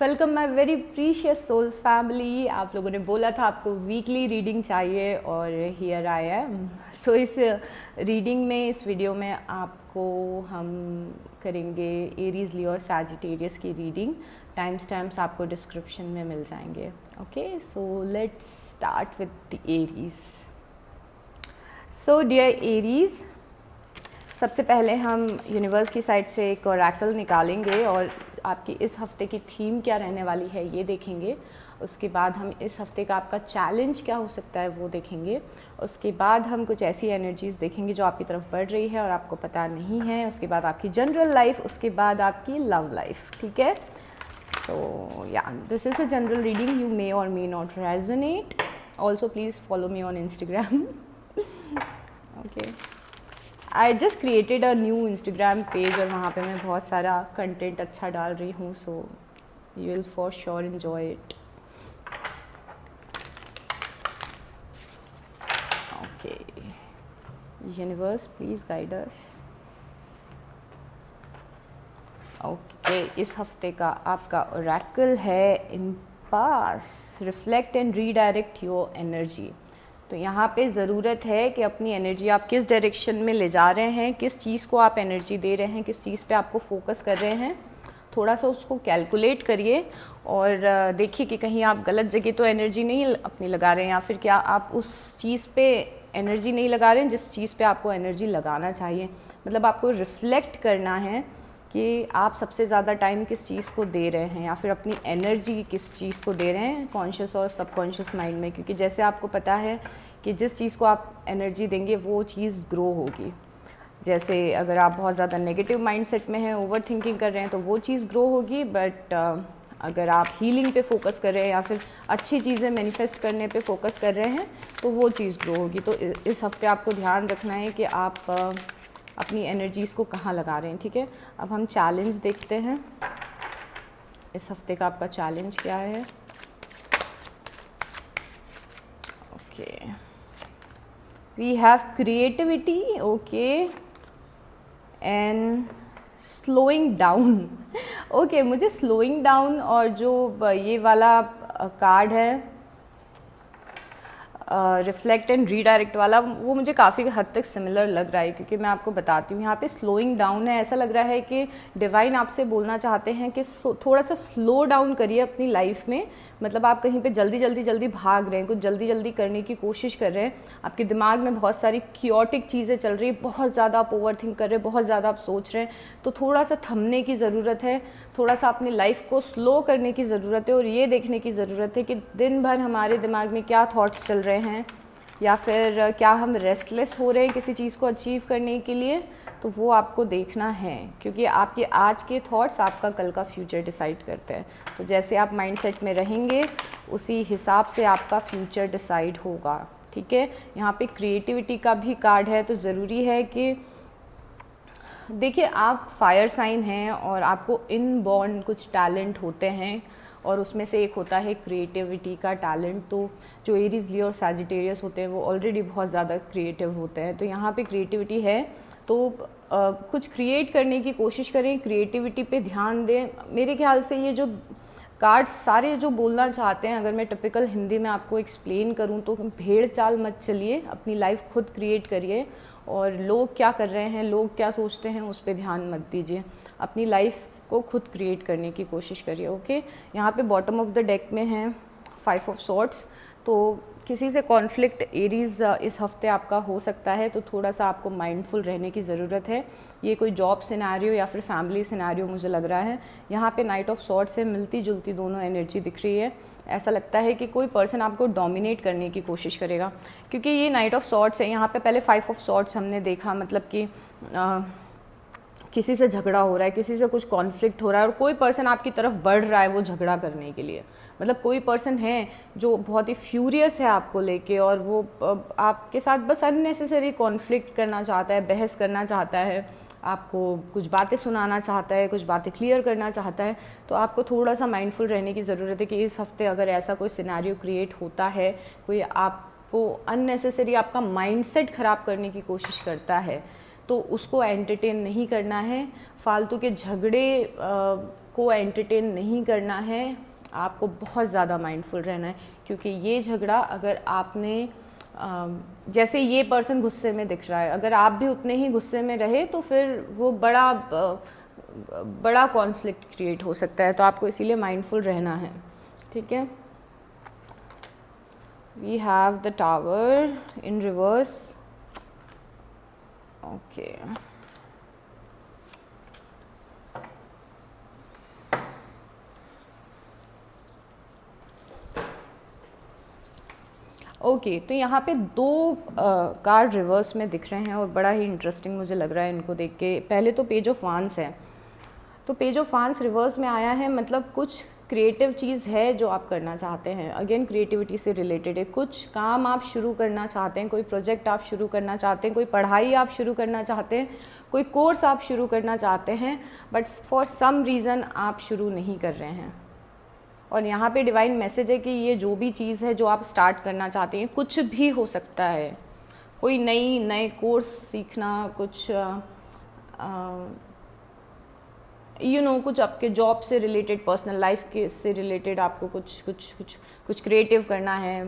Welcome my very precious soul family. आप लोगों ने बोला था आपको वीकली रीडिंग चाहिए और हियर आई एम। सो इस रीडिंग में, इस वीडियो में आपको हम करेंगे एरीज, लियो और सैजिटेरियस की रीडिंग। टाइम स्टैम्प्स आपको डिस्क्रिप्शन में मिल जाएंगे। Okay, so let's start with the Aries. So dear Aries, सबसे पहले हम यूनिवर्स की साइड से एक ओरेकल निकालेंगे और आपकी इस हफ्ते की थीम क्या रहने वाली है ये देखेंगे। उसके बाद हम इस हफ्ते का आपका चैलेंज क्या हो सकता है वो देखेंगे। उसके बाद हम कुछ ऐसी एनर्जीज देखेंगे जो आपकी तरफ बढ़ रही है और आपको पता नहीं है। उसके बाद आपकी जनरल लाइफ, उसके बाद आपकी लव लाइफ। ठीक है, so yeah this is a general reading, you may और may not resonate. Also please follow me on Instagram. Okay, I just created a new Instagram page और वहाँ पे मैं बहुत सारा कंटेंट अच्छा डाल रही हूँ, so you will for sure enjoy it. Okay, universe please guide us. Okay, इस हफ्ते का आपका ओरेकल है impasse, reflect and redirect your energy. तो यहाँ पे ज़रूरत है कि अपनी एनर्जी आप किस डायरेक्शन में ले जा रहे हैं, किस चीज़ को आप एनर्जी दे रहे हैं, किस चीज़ पे आपको फोकस कर रहे हैं। थोड़ा सा उसको कैलकुलेट करिए और देखिए कि कहीं आप गलत जगह तो एनर्जी नहीं अपनी लगा रहे हैं, या फिर क्या आप उस चीज़ पे एनर्जी नहीं लगा रहे हैं जिस चीज़ पे आपको एनर्जी लगाना चाहिए। मतलब आपको रिफ्लेक्ट करना है कि आप सबसे ज़्यादा टाइम किस चीज़ को दे रहे हैं, या फिर अपनी एनर्जी किस चीज़ को दे रहे हैं, कॉन्शियस और सबकॉन्शियस माइंड में। क्योंकि जैसे आपको पता है कि जिस चीज़ को आप एनर्जी देंगे वो चीज़ ग्रो होगी। जैसे अगर आप बहुत ज़्यादा नेगेटिव माइंडसेट में हैं, ओवर थिंकिंग कर रहे हैं, तो वो चीज़ ग्रो होगी। बट अगर आप हीलिंग पे फोकस कर रहे हैं या फिर अच्छी चीज़ें मैनिफेस्ट करने पे फोकस कर रहे हैं तो वो चीज़ ग्रो होगी। तो इस हफ्ते आपको ध्यान रखना है कि आप अपनी एनर्जीज़ को कहाँ लगा रहे हैं। ठीक है, अब हम चैलेंज देखते हैं। इस हफ्ते का आपका चैलेंज क्या है। Okay, we have creativity, okay, and slowing down. Okay, मुझे स्लोइंग डाउन और जो ये वाला कार्ड है रिफ्लेक्ट एंड रीडायरेक्ट वाला, वो मुझे काफ़ी हद तक सिमिलर लग रहा है। क्योंकि मैं आपको बताती हूँ, यहाँ पे स्लोइंग डाउन है। ऐसा लग रहा है कि डिवाइन आपसे बोलना चाहते हैं कि थोड़ा सा स्लो डाउन करिए अपनी लाइफ में। मतलब आप कहीं पे जल्दी भाग रहे हैं, कुछ जल्दी करने की कोशिश कर रहे हैं, आपके दिमाग में बहुत सारी क्योटिक चीज़ें चल रही है, बहुत ज़्यादा आप ओवर थिंक कर रहे हैं, बहुत ज़्यादा आप सोच रहे हैं। तो थोड़ा सा थमने की ज़रूरत है, थोड़ा सा अपनी लाइफ को स्लो करने की ज़रूरत है और ये देखने की ज़रूरत है कि दिन भर हमारे दिमाग में क्या थॉट्स चल रहे हैं, या फिर क्या हम रेस्टलेस हो रहे हैं किसी चीज़ को अचीव करने के लिए। तो वो आपको देखना है, क्योंकि आपके आज के थॉट्स आपका कल का फ्यूचर डिसाइड करते हैं। तो जैसे आप माइंडसेट में रहेंगे उसी हिसाब से आपका फ्यूचर डिसाइड होगा। ठीक है, यहाँ पे क्रिएटिविटी का भी कार्ड है। तो ज़रूरी है कि देखिए, आप फायर साइन हैं और आपको इनबॉर्न कुछ टैलेंट होते हैं और उसमें से एक होता है क्रिएटिविटी का टैलेंट। तो जो एरीज, लियो और सैजिटेरियस होते हैं वो ऑलरेडी बहुत ज़्यादा क्रिएटिव होते हैं। तो यहाँ पे क्रिएटिविटी है, तो कुछ क्रिएट करने की कोशिश करें, क्रिएटिविटी पे ध्यान दें। मेरे ख्याल से ये जो कार्ड्स सारे जो बोलना चाहते हैं, अगर मैं टिपिकल हिंदी में आपको एक्सप्लेन करूं तो भेड़ चाल मत चलिए, अपनी लाइफ खुद क्रिएट करिए और लोग क्या कर रहे हैं, लोग क्या सोचते हैं उस पर ध्यान मत दीजिए। अपनी लाइफ को खुद क्रिएट करने की कोशिश करिए। ओके, यहाँ पे बॉटम ऑफ द डेक में है 5 ऑफ सॉर्ड्स। तो किसी से कॉन्फ्लिक्ट एरीज इस हफ्ते आपका हो सकता है, तो थोड़ा सा आपको माइंडफुल रहने की ज़रूरत है। ये कोई जॉब सिनेरियो या फिर फैमिली सिनेरियो मुझे लग रहा है। यहाँ पे नाइट ऑफ सॉर्ड्स से मिलती जुलती दोनों एनर्जी दिख रही है। ऐसा लगता है कि कोई पर्सन आपको डोमिनेट करने की कोशिश करेगा, क्योंकि ये नाइट ऑफ सॉर्ड्स है। यहाँ पे पहले 5 ऑफ सॉर्ड्स हमने देखा, मतलब कि किसी से झगड़ा हो रहा है, किसी से कुछ कॉन्फ्लिक्ट हो रहा है और कोई पर्सन आपकी तरफ बढ़ रहा है वो झगड़ा करने के लिए। मतलब कोई पर्सन है जो बहुत ही फ्यूरियस है आपको लेके और वो आपके साथ बस अननेसेसरी कॉन्फ्लिक्ट करना चाहता है, बहस करना चाहता है, आपको कुछ बातें सुनाना चाहता है, कुछ बातें क्लियर करना चाहता है। तो आपको थोड़ा सा माइंडफुल रहने की ज़रूरत है कि इस हफ्ते अगर ऐसा कोई सिनेरियो क्रिएट होता है, कोई आपको अननेसेसरी आपका माइंडसेट ख़राब करने की कोशिश करता है, तो उसको एंटरटेन नहीं करना है। फालतू के झगड़े को एंटरटेन नहीं करना है, आपको बहुत ज़्यादा माइंडफुल रहना है, क्योंकि ये झगड़ा अगर आपने जैसे ये पर्सन गुस्से में दिख रहा है, अगर आप भी उतने ही गुस्से में रहे तो फिर वो बड़ा कॉन्फ्लिक्ट क्रिएट हो सकता है। तो आपको इसीलिए माइंडफुल रहना है, ठीक है। We have the tower in reverse, okay. Okay तो यहाँ पे दो कार्ड रिवर्स में दिख रहे हैं और बड़ा ही इंटरेस्टिंग मुझे लग रहा है इनको देख के। पहले तो पेज ऑफ वांस है, तो पेज ऑफ वांस रिवर्स में आया है, मतलब कुछ क्रिएटिव चीज़ है जो आप करना चाहते हैं। अगेन क्रिएटिविटी से रिलेटेड है, कुछ काम आप शुरू करना चाहते हैं, कोई प्रोजेक्ट आप शुरू करना चाहते हैं, कोई पढ़ाई आप शुरू करना चाहते हैं, कोई कोर्स आप शुरू करना चाहते हैं, बट फॉर सम रीज़न आप शुरू नहीं कर रहे हैं। और यहाँ पे डिवाइन मैसेज है कि ये जो भी चीज़ है जो आप स्टार्ट करना चाहते हैं, कुछ भी हो सकता है, कोई नए कोर्स सीखना, कुछ कुछ आपके जॉब से रिलेटेड, पर्सनल लाइफ के से रिलेटेड आपको कुछ क्रिएटिव करना है,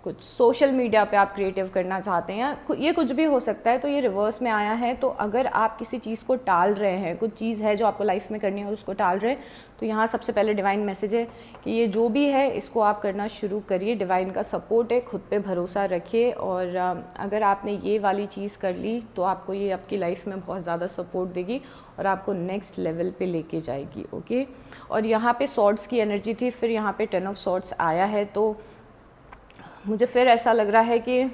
कुछ सोशल मीडिया पे आप क्रिएटिव करना चाहते हैं, ये कुछ भी हो सकता है। तो ये रिवर्स में आया है। तो अगर आप किसी चीज़ को टाल रहे हैं, कुछ चीज़ है जो आपको लाइफ में करनी है और उसको टाल रहे हैं, तो यहाँ सबसे पहले डिवाइन मैसेज है कि ये जो भी है इसको आप करना शुरू करिए। डिवाइन का सपोर्ट है, खुद पे भरोसा रखिए, और अगर आपने ये वाली चीज़ कर ली तो आपको ये आपकी लाइफ में बहुत ज़्यादा सपोर्ट देगी और आपको नेक्स्ट लेवल पे लेके जाएगी, ओके। और यहाँ पे सॉर्ड्स की एनर्जी थी, फिर यहाँ पे 10 ऑफ सॉर्ड्स आया है। तो मुझे फिर ऐसा लग रहा है कि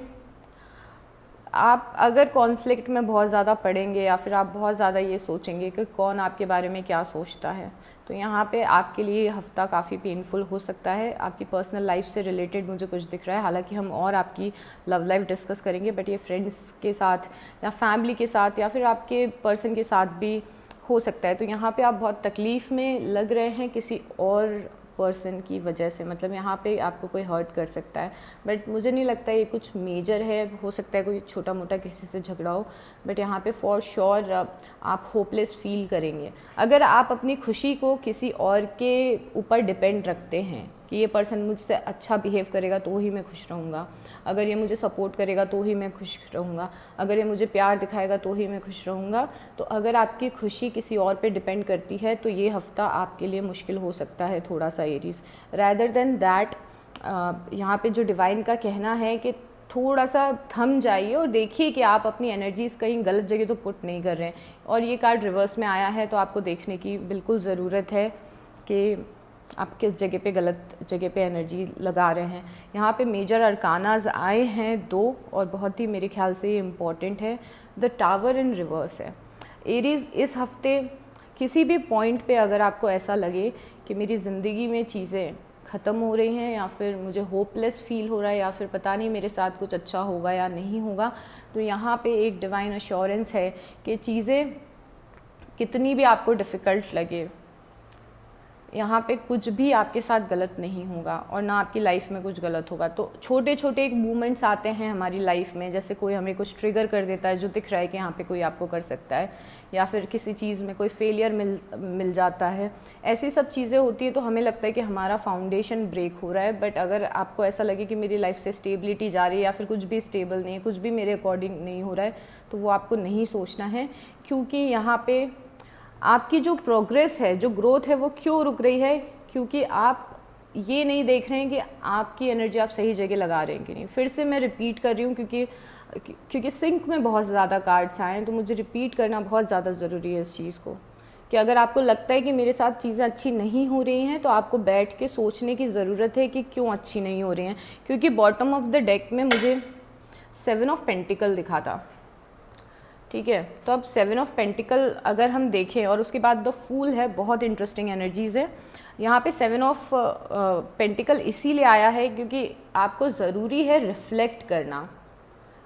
आप अगर कॉन्फ्लिक्ट में बहुत ज़्यादा पड़ेंगे या फिर आप बहुत ज़्यादा ये सोचेंगे कि कौन आपके बारे में क्या सोचता है, तो यहाँ पे आपके लिए ये हफ़्ता काफ़ी पेनफुल हो सकता है। आपकी पर्सनल लाइफ से रिलेटेड मुझे कुछ दिख रहा है, हालांकि हम और आपकी लव लाइफ डिस्कस करेंगे, बट ये फ्रेंड्स के साथ या फैमिली के साथ या फिर आपके पर्सन के साथ भी हो सकता है। तो यहाँ पे आप बहुत तकलीफ़ में लग रहे हैं किसी और पर्सन की वजह से, मतलब यहाँ पे आपको कोई हर्ट कर सकता है, बट मुझे नहीं लगता ये कुछ मेजर है। हो सकता है कोई छोटा मोटा किसी से झगड़ा हो, बट यहाँ पे फॉर श्योर आप होपलेस फील करेंगे। अगर आप अपनी खुशी को किसी और के ऊपर डिपेंड रखते हैं कि ये पर्सन मुझसे अच्छा बिहेव करेगा तो ही मैं खुश रहूँगा, अगर ये मुझे सपोर्ट करेगा तो ही मैं खुश रहूँगा, अगर ये मुझे प्यार दिखाएगा तो ही मैं खुश रहूँगा, तो अगर आपकी खुशी किसी और पे डिपेंड करती है तो ये हफ़्ता आपके लिए मुश्किल हो सकता है थोड़ा सा एरीज़। रैदर देन दैट यहाँ पे जो डिवाइन का कहना है कि थोड़ा सा थम जाइए और देखिए कि आप अपनी एनर्जीज़ कहीं गलत जगह तो पुट नहीं कर रहे हैं। और ये कार्ड रिवर्स में आया है, तो आपको देखने की बिल्कुल ज़रूरत है कि आप किस जगह पे गलत जगह पे एनर्जी लगा रहे हैं। यहाँ पे मेजर अरकानाज आए हैं 2, और बहुत ही मेरे ख्याल से ये इम्पॉर्टेंट है। द टावर इन रिवर्स है। एरीज़, इस हफ्ते किसी भी पॉइंट पे अगर आपको ऐसा लगे कि मेरी ज़िंदगी में चीज़ें ख़त्म हो रही हैं या फिर मुझे होपलेस फील हो रहा है या फिर पता नहीं मेरे साथ कुछ अच्छा होगा या नहीं होगा, तो यहाँ पे एक डिवाइन अश्योरेंस है कि चीज़ें कितनी भी आपको डिफ़िकल्ट लगे, यहाँ पे कुछ भी आपके साथ गलत नहीं होगा और ना आपकी लाइफ में कुछ गलत होगा। तो छोटे छोटे एक मूवमेंट्स आते हैं हमारी लाइफ में, जैसे कोई हमें कुछ ट्रिगर कर देता है जो दिख रहा है कि यहाँ पे कोई आपको कर सकता है, या फिर किसी चीज़ में कोई फेलियर मिल जाता है। ऐसी सब चीज़ें होती है तो हमें लगता है कि हमारा फाउंडेशन ब्रेक हो रहा है। बट अगर आपको ऐसा लगे कि मेरी लाइफ से स्टेबिलिटी जा रही है या फिर कुछ भी स्टेबल नहीं है, कुछ भी मेरे अकॉर्डिंग नहीं हो रहा है, तो वो आपको नहीं सोचना है, क्योंकि यहाँ पे आपकी जो प्रोग्रेस है, जो ग्रोथ है, वो क्यों रुक रही है? क्योंकि आप ये नहीं देख रहे हैं कि आपकी एनर्जी आप सही जगह लगा रहे हैं कि नहीं। फिर से मैं रिपीट कर रही हूँ क्योंकि सिंक में बहुत ज़्यादा कार्ड्स आए हैं, तो मुझे रिपीट करना बहुत ज़्यादा ज़रूरी है इस चीज़ को, कि अगर आपको लगता है कि मेरे साथ चीज़ें अच्छी नहीं हो रही हैं तो आपको बैठ के सोचने की ज़रूरत है कि क्यों अच्छी नहीं हो रही हैं। क्योंकि बॉटम ऑफ द डेक में मुझे 7 ऑफ पेंटिकल दिखा था, ठीक है। तो अब 7 ऑफ पेंटिकल अगर हम देखें और उसके बाद द फूल है, बहुत इंटरेस्टिंग एनर्जीज़ है। यहाँ पे 7 ऑफ पेंटिकल इसीलिए आया है क्योंकि आपको ज़रूरी है रिफ्लेक्ट करना।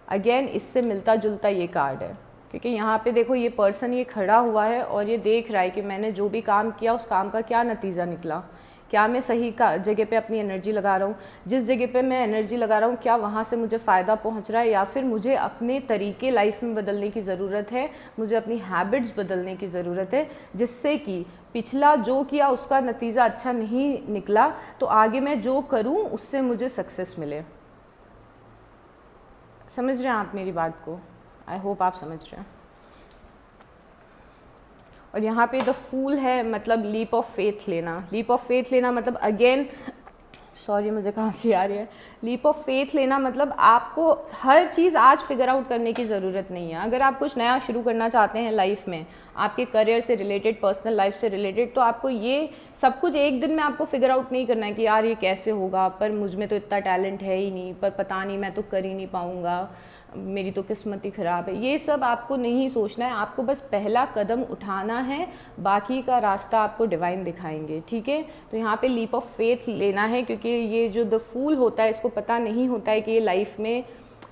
अगेन इससे मिलता जुलता ये कार्ड है, क्योंकि यहाँ पे देखो ये पर्सन ये खड़ा हुआ है और ये देख रहा है कि मैंने जो भी काम किया उस काम का क्या नतीजा निकला, क्या मैं सही का जगह पे अपनी एनर्जी लगा रहा हूँ, जिस जगह पे मैं एनर्जी लगा रहा हूँ क्या वहाँ से मुझे फ़ायदा पहुँच रहा है, या फिर मुझे अपने तरीके लाइफ में बदलने की ज़रूरत है, मुझे अपनी हैबिट्स बदलने की ज़रूरत है, जिससे कि पिछला जो किया उसका नतीजा अच्छा नहीं निकला, तो आगे मैं जो करूँ उससे मुझे सक्सेस मिले। समझ रहे हैं आप मेरी बात को? आई होप आप समझ रहे हैं। और यहाँ पे द फूल है, मतलब लीप ऑफ फेथ लेना। लीप ऑफ फेथ लेना मतलब अगेन, सॉरी मुझे खांसी आ रही है। लीप ऑफ फेथ लेना मतलब आपको हर चीज़ आज फिगर आउट करने की ज़रूरत नहीं है। अगर आप कुछ नया शुरू करना चाहते हैं लाइफ में, आपके करियर से रिलेटेड, पर्सनल लाइफ से रिलेटेड, तो आपको ये सब कुछ एक दिन में आपको फिगर आउट नहीं करना है कि यार ये कैसे होगा, पर मुझ में तो इतना टैलेंट है ही नहीं, पर पता नहीं मैं तो कर ही नहीं पाऊँगा, मेरी तो किस्मत ही ख़राब है। ये सब आपको नहीं सोचना है, आपको बस पहला कदम उठाना है, बाकी का रास्ता आपको डिवाइन दिखाएंगे, ठीक है। तो यहाँ पे लीप ऑफ फेथ लेना है, क्योंकि ये जो द फूल होता है इसको पता नहीं होता है कि ये लाइफ में,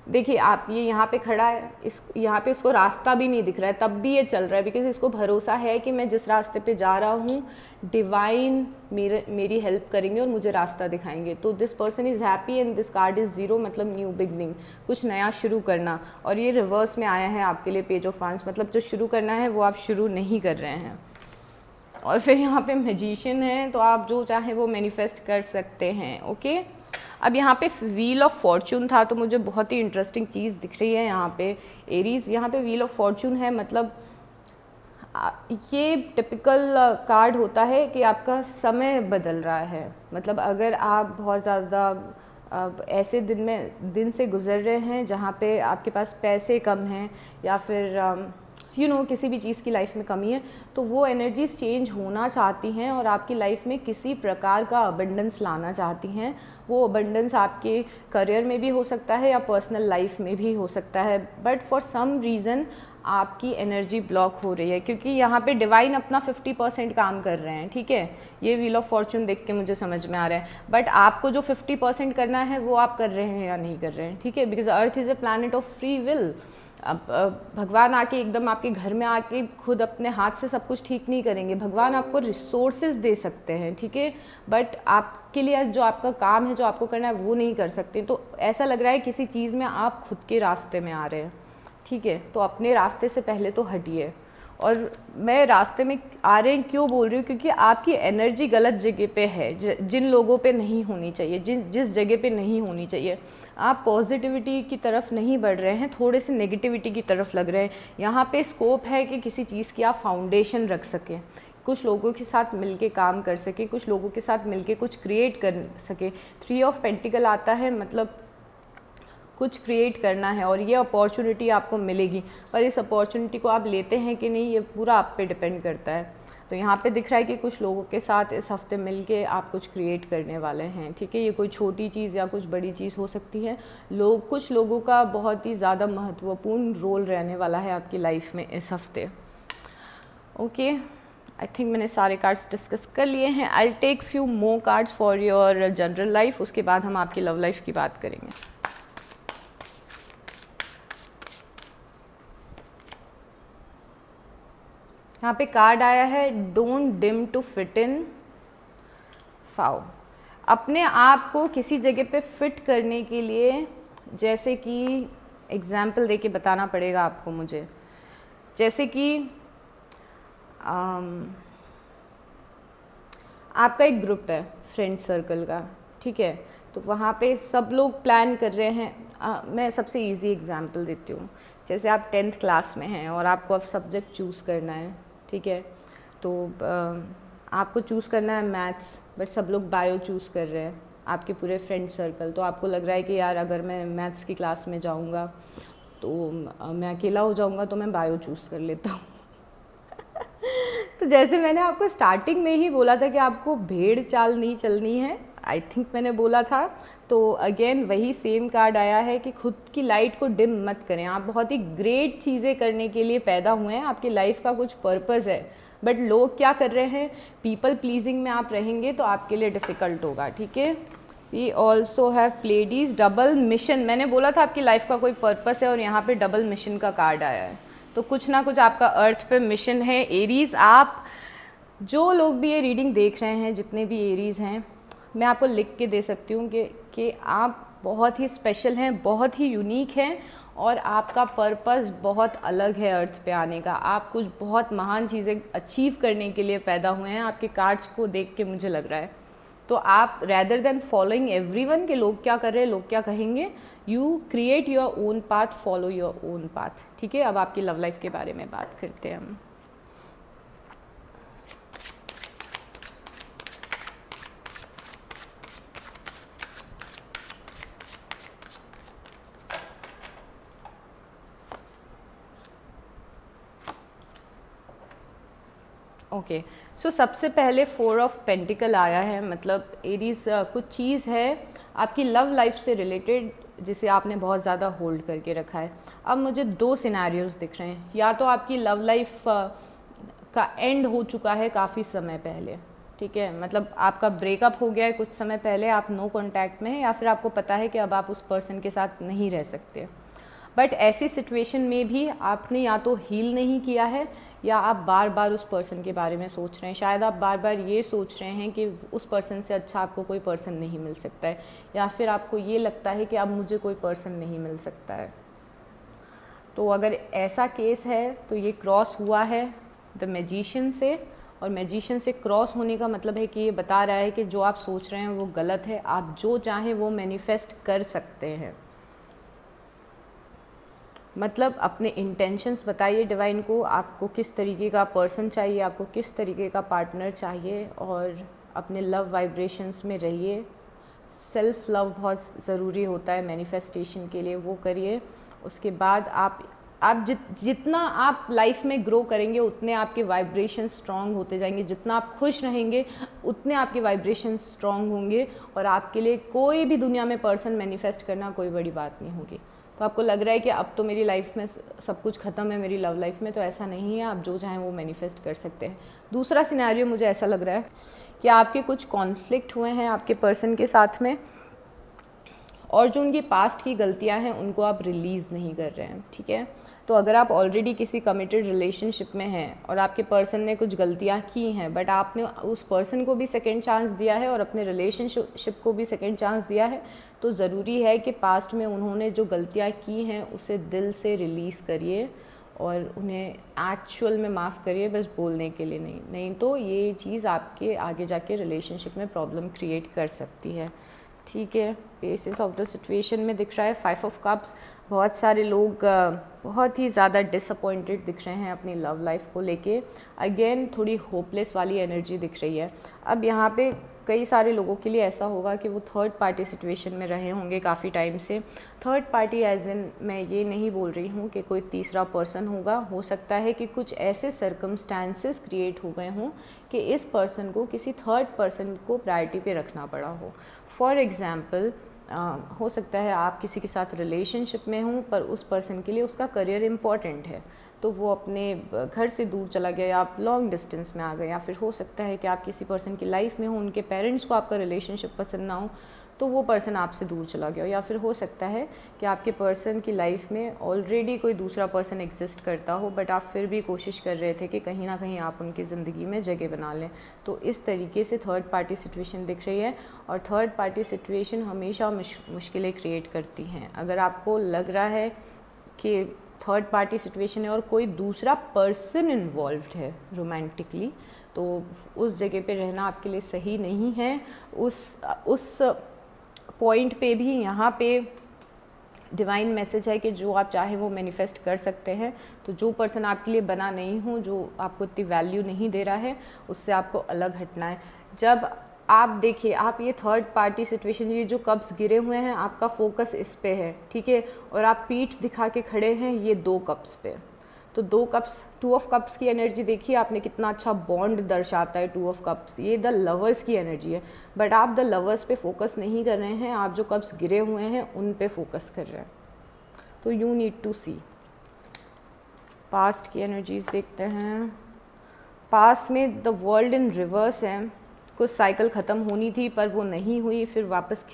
देखिए आप ये यहाँ पे खड़ा है, इस यहाँ पे इसको रास्ता भी नहीं दिख रहा है, तब भी ये चल रहा है, बिकॉज इसको भरोसा है कि मैं जिस रास्ते पे जा रहा हूँ डिवाइन मेरी हेल्प करेंगे और मुझे रास्ता दिखाएंगे। तो this person is happy and this card is 0, मतलब न्यू बिगनिंग, कुछ नया शुरू करना। और ये रिवर्स में आया है आपके लिए पेज ऑफ वांड्स, मतलब जो शुरू करना है वो आप शुरू नहीं कर रहे हैं। और फिर यहाँ पे मैजिशियन है, तो आप जो चाहें वो मैनिफेस्ट कर सकते हैं, ओके। अब यहाँ पे व्हील ऑफ फॉर्चून था, तो मुझे बहुत ही इंटरेस्टिंग चीज़ दिख रही है यहाँ पे एरीज। यहाँ पे व्हील ऑफ फॉर्चून है, मतलब ये टिपिकल कार्ड होता है कि आपका समय बदल रहा है। मतलब अगर आप बहुत ज़्यादा ऐसे दिन से गुजर रहे हैं जहाँ पे आपके पास पैसे कम हैं, या फिर किसी भी चीज़ की लाइफ में कमी है, तो वो एनर्जीज चेंज होना चाहती हैं और आपकी लाइफ में किसी प्रकार का अबंडेंस लाना चाहती हैं। वो अबंडेंस आपके करियर में भी हो सकता है या पर्सनल लाइफ में भी हो सकता है, बट फॉर सम रीज़न आपकी एनर्जी ब्लॉक हो रही है, क्योंकि यहाँ पे डिवाइन अपना 50% काम कर रहे हैं, ठीक है। ये व्हील ऑफ फॉर्चून देख के मुझे समझ में आ रहा है, बट आपको जो 50% करना है वो आप कर रहे हैं या नहीं कर रहे हैं, ठीक है। Because earth is a planet of free will. अब भगवान आके एकदम आपके घर में आके खुद अपने हाथ से सब कुछ ठीक नहीं करेंगे। भगवान आपको रिसोर्सेज दे सकते हैं, ठीक है, बट आपके लिए जो आपका काम है, जो आपको करना है, वो नहीं कर सकते। तो ऐसा लग रहा है किसी चीज़ में आप खुद के रास्ते में आ रहे हैं, ठीक है। तो अपने रास्ते से पहले तो हटिए। और मैं रास्ते में आ रहे हैं क्यों बोल रही हूँ, क्योंकि आपकी एनर्जी गलत जगह पे है, जिन लोगों पे नहीं होनी चाहिए, जिस जगह पे नहीं होनी चाहिए। आप पॉजिटिविटी की तरफ नहीं बढ़ रहे हैं, थोड़े से नेगेटिविटी की तरफ लग रहे हैं। यहाँ पे स्कोप है कि किसी चीज़ की आप फाउंडेशन रख सकें, कुछ लोगों के साथ मिलके काम कर सकें, कुछ लोगों के साथ मिलके कुछ क्रिएट कर सकें। 3 ऑफ पेंटिकल आता है, मतलब कुछ क्रिएट करना है और ये अपॉर्चुनिटी आपको मिलेगी, पर इस अपॉर्चुनिटी को आप लेते हैं कि नहीं, ये पूरा आप पे डिपेंड करता है। तो यहाँ पे दिख रहा है कि कुछ लोगों के साथ इस हफ्ते मिलके आप कुछ क्रिएट करने वाले हैं, ठीक है। ये कोई छोटी चीज़ या कुछ बड़ी चीज़ हो सकती है। कुछ लोगों का बहुत ही ज़्यादा महत्वपूर्ण रोल रहने वाला है आपकी लाइफ में इस हफ्ते, ओके। आई थिंक मैंने सारे कार्ड्स डिस्कस कर लिए हैं। I take few more cards for your general life, उसके बाद हम आपकी लव लाइफ की बात करेंगे। यहाँ पे कार्ड आया है don't deem to fit in फाउ। अपने आप को किसी जगह पे फिट करने के लिए, जैसे कि एग्जाम्पल देके बताना पड़ेगा आपको मुझे, जैसे कि आपका एक ग्रुप है फ्रेंड सर्कल का, ठीक है। तो वहाँ पे सब लोग प्लान कर रहे हैं। मैं सबसे इजी एग्जांपल देती हूँ। जैसे आप 10th क्लास में हैं और आपको अब सब्जेक्ट चूज़ करना है, ठीक है। तो आपको चूज़ करना है मैथ्स, बट सब लोग बायो चूज़ कर रहे हैं, आपके पूरे फ्रेंड सर्कल। तो आपको लग रहा है कि यार अगर मैं मैथ्स की क्लास में जाऊँगा तो मैं अकेला हो जाऊँगा, तो मैं बायो चूज़ कर लेता हूँ। तो जैसे मैंने आपको स्टार्टिंग में ही बोला था कि आपको भेड़ चाल नहीं चलनी है, आई थिंक मैंने बोला था। तो अगेन वही सेम कार्ड आया है कि खुद की लाइट को डिम मत करें। आप बहुत ही ग्रेट चीज़ें करने के लिए पैदा हुए हैं, आपकी लाइफ का कुछ पर्पज़ है, बट लोग क्या कर रहे हैं, पीपल प्लीजिंग में आप रहेंगे तो आपके लिए डिफ़िकल्ट होगा, ठीक है। We also have Pleiades double mission. मैंने बोला था आपकी लाइफ का कोई पर्पस है और यहाँ पे डबल मिशन का कार्ड आया है। तो कुछ ना कुछ आपका अर्थ पे मिशन है एरीज। आप जो लोग भी ये रीडिंग देख रहे हैं, जितने भी एरीज़ हैं, मैं आपको लिख के दे सकती हूँ कि आप बहुत ही स्पेशल हैं, बहुत ही यूनिक हैं और आपका पर्पस बहुत अलग है अर्थ पे आने का। आप कुछ बहुत महान चीज़ें अचीव करने के लिए पैदा हुए हैं, आपके कार्ड्स को देख के मुझे लग रहा है। तो आप रैदर देन फॉलोइंग एवरीवन के लोग क्या कर रहे हैं, लोग क्या कहेंगे, you create your own path, follow your own path. ठीक है, अब आपकी लव लाइफ के बारे में बात करते हैं हम। ओके, सो सबसे पहले 4 ऑफ पेंटिकल आया है, मतलब एरीज कुछ चीज़ है आपकी लव लाइफ से रिलेटेड जिसे आपने बहुत ज़्यादा होल्ड करके रखा है। अब मुझे 2 सिनेरियोज दिख रहे हैं, या तो आपकी लव लाइफ का एंड हो चुका है काफ़ी समय पहले, ठीक है, मतलब आपका ब्रेकअप हो गया है कुछ समय पहले, आप नो कॉन्टैक्ट में हैं, या फिर आपको पता है कि अब आप उस पर्सन के साथ नहीं रह सकते। बट ऐसी सिचुएशन में भी आपने या तो हील नहीं किया है या आप बार बार उस पर्सन के बारे में सोच रहे हैं। शायद आप बार बार ये सोच रहे हैं कि उस पर्सन से अच्छा आपको कोई पर्सन नहीं मिल सकता है, या फिर आपको ये लगता है कि अब मुझे कोई पर्सन नहीं मिल सकता है। तो अगर ऐसा केस है तो ये क्रॉस हुआ है द मैजिशियन से, और मैजिशियन से क्रॉस होने का मतलब है कि ये बता रहा है कि जो आप सोच रहे हैं वो गलत है, आप जो चाहें वो मैनिफेस्ट कर सकते हैं। मतलब अपने इंटेंशंस बताइए डिवाइन को, आपको किस तरीके का पर्सन चाहिए, आपको किस तरीके का पार्टनर चाहिए, और अपने लव वाइब्रेशंस में रहिए। सेल्फ लव बहुत ज़रूरी होता है मैनिफेस्टेशन के लिए, वो करिए। उसके बाद आप जितना आप लाइफ में ग्रो करेंगे उतने आपके वाइब्रेशन स्ट्रांग होते जाएंगे, जितना आप खुश रहेंगे उतने आपके वाइब्रेशन स्ट्रांग होंगे, और आपके लिए कोई भी दुनिया में पर्सन मैनिफेस्ट करना कोई बड़ी बात नहीं होगी। तो आपको लग रहा है कि अब तो मेरी लाइफ में सब कुछ ख़त्म है मेरी लव लाइफ में, तो ऐसा नहीं है, आप जो चाहें वो मैनिफेस्ट कर सकते हैं। दूसरा सिनेरियो मुझे ऐसा लग रहा है कि आपके कुछ कॉन्फ्लिक्ट हुए हैं आपके पर्सन के साथ में, और जो उनकी पास्ट की गलतियां हैं उनको आप रिलीज़ नहीं कर रहे हैं, ठीक है। तो अगर आप ऑलरेडी किसी कमिटेड रिलेशनशिप में हैं और आपके पर्सन ने कुछ गलतियां की हैं, बट आपने उस पर्सन को भी सेकंड चांस दिया है और अपने रिलेशनशिप को भी सेकंड चांस दिया है, तो ज़रूरी है कि पास्ट में उन्होंने जो गलतियां की हैं उसे दिल से रिलीज़ करिए और उन्हें एक्चुअल में माफ़ करिए, बस बोलने के लिए नहीं तो ये चीज़ आपके आगे जाके रिलेशनशिप में प्रॉब्लम क्रिएट कर सकती है, ठीक है। बेसिस ऑफ द सिचुएशन में दिख रहा है 5 ऑफ कप्स। बहुत सारे लोग बहुत ही ज़्यादा डिसअपॉइंटेड दिख रहे हैं अपनी लव लाइफ को लेके। अगेन थोड़ी होपलेस वाली एनर्जी दिख रही है। अब यहाँ पे कई सारे लोगों के लिए ऐसा होगा कि वो थर्ड पार्टी सिचुएशन में रहे होंगे काफ़ी टाइम से। थर्ड पार्टी एज इन मैं ये नहीं बोल रही हूँ कि कोई तीसरा पर्सन होगा, हो सकता है कि कुछ ऐसे सर्कमस्टांसेस क्रिएट हो गए हों कि इस पर्सन को किसी थर्ड पर्सन को प्रायोरिटी पे रखना पड़ा हो। फॉर एग्ज़ाम्पल हो सकता है आप किसी के साथ रिलेशनशिप में हों पर उस पर्सन के लिए उसका करियर इम्पॉर्टेंट है, तो वो अपने घर से दूर चला गया या आप लॉन्ग डिस्टेंस में आ गए, या फिर हो सकता है कि आप किसी पर्सन की लाइफ में हो, उनके पेरेंट्स को आपका रिलेशनशिप पसंद ना हो तो वो पर्सन आपसे दूर चला गया, या फिर हो सकता है कि आपके पर्सन की लाइफ में ऑलरेडी कोई दूसरा पर्सन एग्जिस्ट करता हो बट आप फिर भी कोशिश कर रहे थे कि कहीं ना कहीं आप उनकी ज़िंदगी में जगह बना लें। तो इस तरीके से थर्ड पार्टी सिचुएशन दिख रही है, और थर्ड पार्टी सिचुएशन हमेशा मुश्किलें क्रिएट करती हैं। अगर आपको लग रहा है कि थर्ड पार्टी सिचुएशन है और कोई दूसरा पर्सन इन्वॉल्व्ड है रोमांटिकली, तो उस जगह पे रहना आपके लिए सही नहीं है। उस पॉइंट पे भी यहाँ पे डिवाइन मैसेज है कि जो आप चाहें वो मैनिफेस्ट कर सकते हैं। तो जो पर्सन आपके लिए बना नहीं हो, जो आपको इतनी वैल्यू नहीं दे रहा है, उससे आपको अलग हटना है। जब आप देखिए, आप ये थर्ड पार्टी सिचुएशन, ये जो कप्स गिरे हुए हैं आपका फोकस इस पे है, ठीक है, और आप पीठ दिखा के खड़े हैं ये 2 कप्स पे। तो 2 कप्स, 2 ऑफ कप्स की एनर्जी देखिए आपने, कितना अच्छा बॉन्ड दर्शाता है 2 ऑफ कप्स। ये द लवर्स की एनर्जी है, बट आप द लवर्स पे फोकस नहीं कर रहे हैं, आप जो कप्स गिरे हुए हैं उन पे फोकस कर रहे हैं। तो you need to see. Past की एनर्जीज देखते हैं। पास्ट में द वर्ल्ड इन रिवर्स है, कुछ साइकिल ख़त्म होनी थी पर वो नहीं हुई, फिर वापस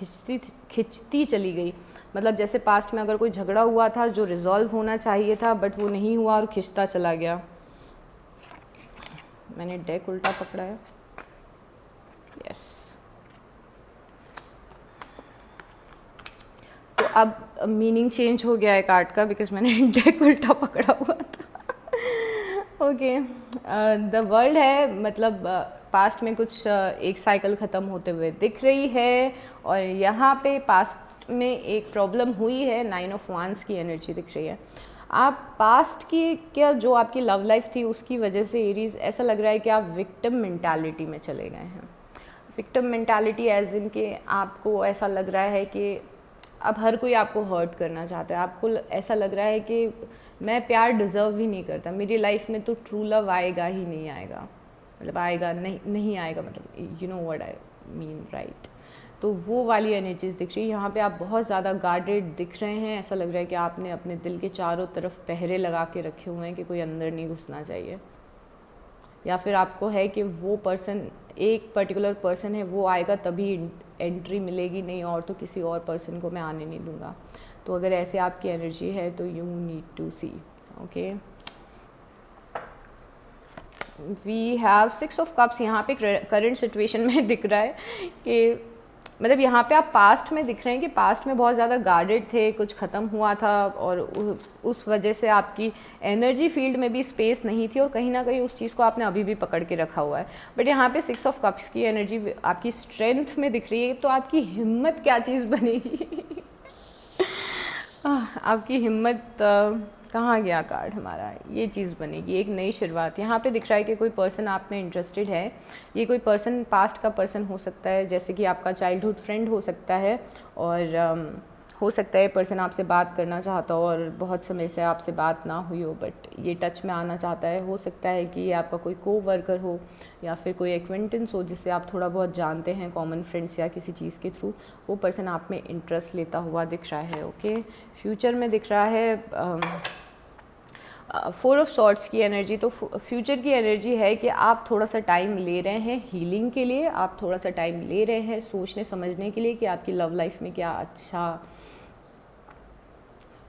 खिंचती चली गई। मतलब जैसे पास्ट में अगर कोई झगड़ा हुआ था जो रिजॉल्व होना चाहिए था बट वो नहीं हुआ और खिंचता चला गया। मैंने डेक उल्टा पकड़ा है। यस, तो अब मीनिंग चेंज हो गया है कार्ड का, बिकॉज मैंने डेक उल्टा पकड़ा हुआ था। ओके, द वर्ल्ड है, मतलब पास्ट में कुछ एक साइकिल ख़त्म होते हुए दिख रही है, और यहाँ पे पास्ट में एक प्रॉब्लम हुई है, 9 ऑफ वांड्स की एनर्जी दिख रही है। आप पास्ट की क्या जो आपकी लव लाइफ थी उसकी वजह से एरीज ऐसा लग रहा है कि आप विक्टिम मेंटालिटी में चले गए हैं। विक्टिम मेंटालिटी एज इन के आपको ऐसा लग रहा है कि अब हर कोई आपको हर्ट करना चाहता है, आपको ऐसा लग रहा है कि मैं प्यार डिज़र्व ही नहीं करता, मेरी लाइफ में तो ट्रू लव आएगा ही नहीं आएगा, मतलब आएगा नहीं आएगा, मतलब you know what I mean, right. तो वो वाली एनर्जीज दिख रही है यहाँ पे। आप बहुत ज़्यादा गार्डेड दिख रहे हैं, ऐसा लग रहा है कि आपने अपने दिल के चारों तरफ पहरे लगा के रखे हुए हैं कि कोई अंदर नहीं घुसना चाहिए, या फिर आपको है कि वो पर्सन, एक पर्टिकुलर पर्सन है, वो आएगा तभी एंट्री मिलेगी, नहीं और तो किसी और पर्सन को मैं आने नहीं दूंगा। तो अगर ऐसे आपकी एनर्जी है तो you need to see, okay. We have 6 of cups यहाँ पे करंट सिचुएशन में दिख रहा है कि मतलब यहाँ पे आप पास्ट में दिख रहे हैं कि पास्ट में बहुत ज़्यादा गार्डेड थे, कुछ ख़त्म हुआ था और उस वजह से आपकी एनर्जी फील्ड में भी स्पेस नहीं थी और कहीं ना कहीं उस चीज़ को आपने अभी भी पकड़ के रखा हुआ है। बट यहाँ पे 6 ऑफ कप्स की एनर्जी आपकी स्ट्रेंथ में दिख रही है, तो आपकी हिम्मत क्या चीज़ बनेगी। आपकी हिम्मत कहाँ गया कार्ड हमारा, ये चीज़ बनेगी, एक नई शुरुआत। यहाँ पे दिख रहा है कि कोई पर्सन आप में इंटरेस्टेड है, ये कोई पर्सन पास्ट का पर्सन हो सकता है, जैसे कि आपका चाइल्डहुड फ्रेंड हो सकता है, और हो सकता है पर्सन आपसे बात करना चाहता हो और बहुत समय से आपसे बात ना हुई हो, बट ये टच में आना चाहता है। हो सकता है कि ये आपका कोई को-वर्कर हो या फिर कोई एक्वेंटेंस हो जिससे आप थोड़ा बहुत जानते हैं, कॉमन फ्रेंड्स या किसी चीज़ के थ्रू। वो पर्सन आप में इंटरेस्ट लेता हुआ दिख रहा है, ओके। फ्यूचर में दिख रहा है 4 ऑफ सॉर्ड्स की एनर्जी। तो फ्यूचर की एनर्जी है कि आप थोड़ा सा टाइम ले रहे हैं हीलिंग के लिए, आप थोड़ा सा टाइम ले रहे हैं सोचने समझने के लिए कि आपकी लव लाइफ में क्या अच्छा,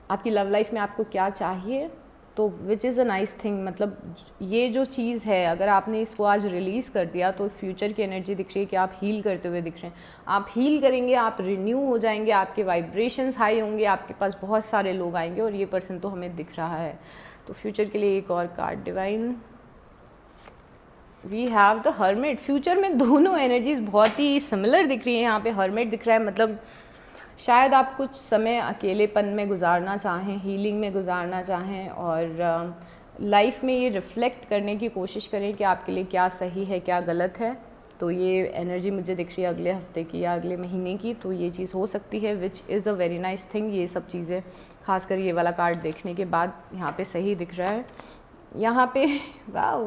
आपकी लव लाइफ में आपको क्या चाहिए। तो which is a nice thing, मतलब ये जो चीज़ है अगर आपने इसको आज रिलीज़ कर दिया तो फ्यूचर की एनर्जी दिख रही है कि आप हील करते हुए दिख रहे हैं। आप हील करेंगे, आप रिन्यू हो जाएंगे, आपके वाइब्रेशंस हाई होंगे, आपके पास बहुत सारे लोग आएंगे और ये पर्सन तो हमें दिख रहा है। तो फ्यूचर के लिए एक और card divine, we have the hermit. Future में दोनों एनर्जीज बहुत ही सिमिलर दिख रही हैं। यहाँ पे हर्मिट दिख रहा है, मतलब शायद आप कुछ समय अकेलेपन में गुजारना चाहें, हीलिंग में गुजारना चाहें और लाइफ में ये रिफ़्लेक्ट करने की कोशिश करें कि आपके लिए क्या सही है क्या गलत है। तो ये एनर्जी मुझे दिख रही है अगले हफ्ते की या अगले महीने की, तो ये चीज़ हो सकती है, which is a very nice thing. ये सब चीज़ें खासकर ये वाला कार्ड देखने के बाद यहाँ पे सही दिख रहा है। यहाँ पे वाओ,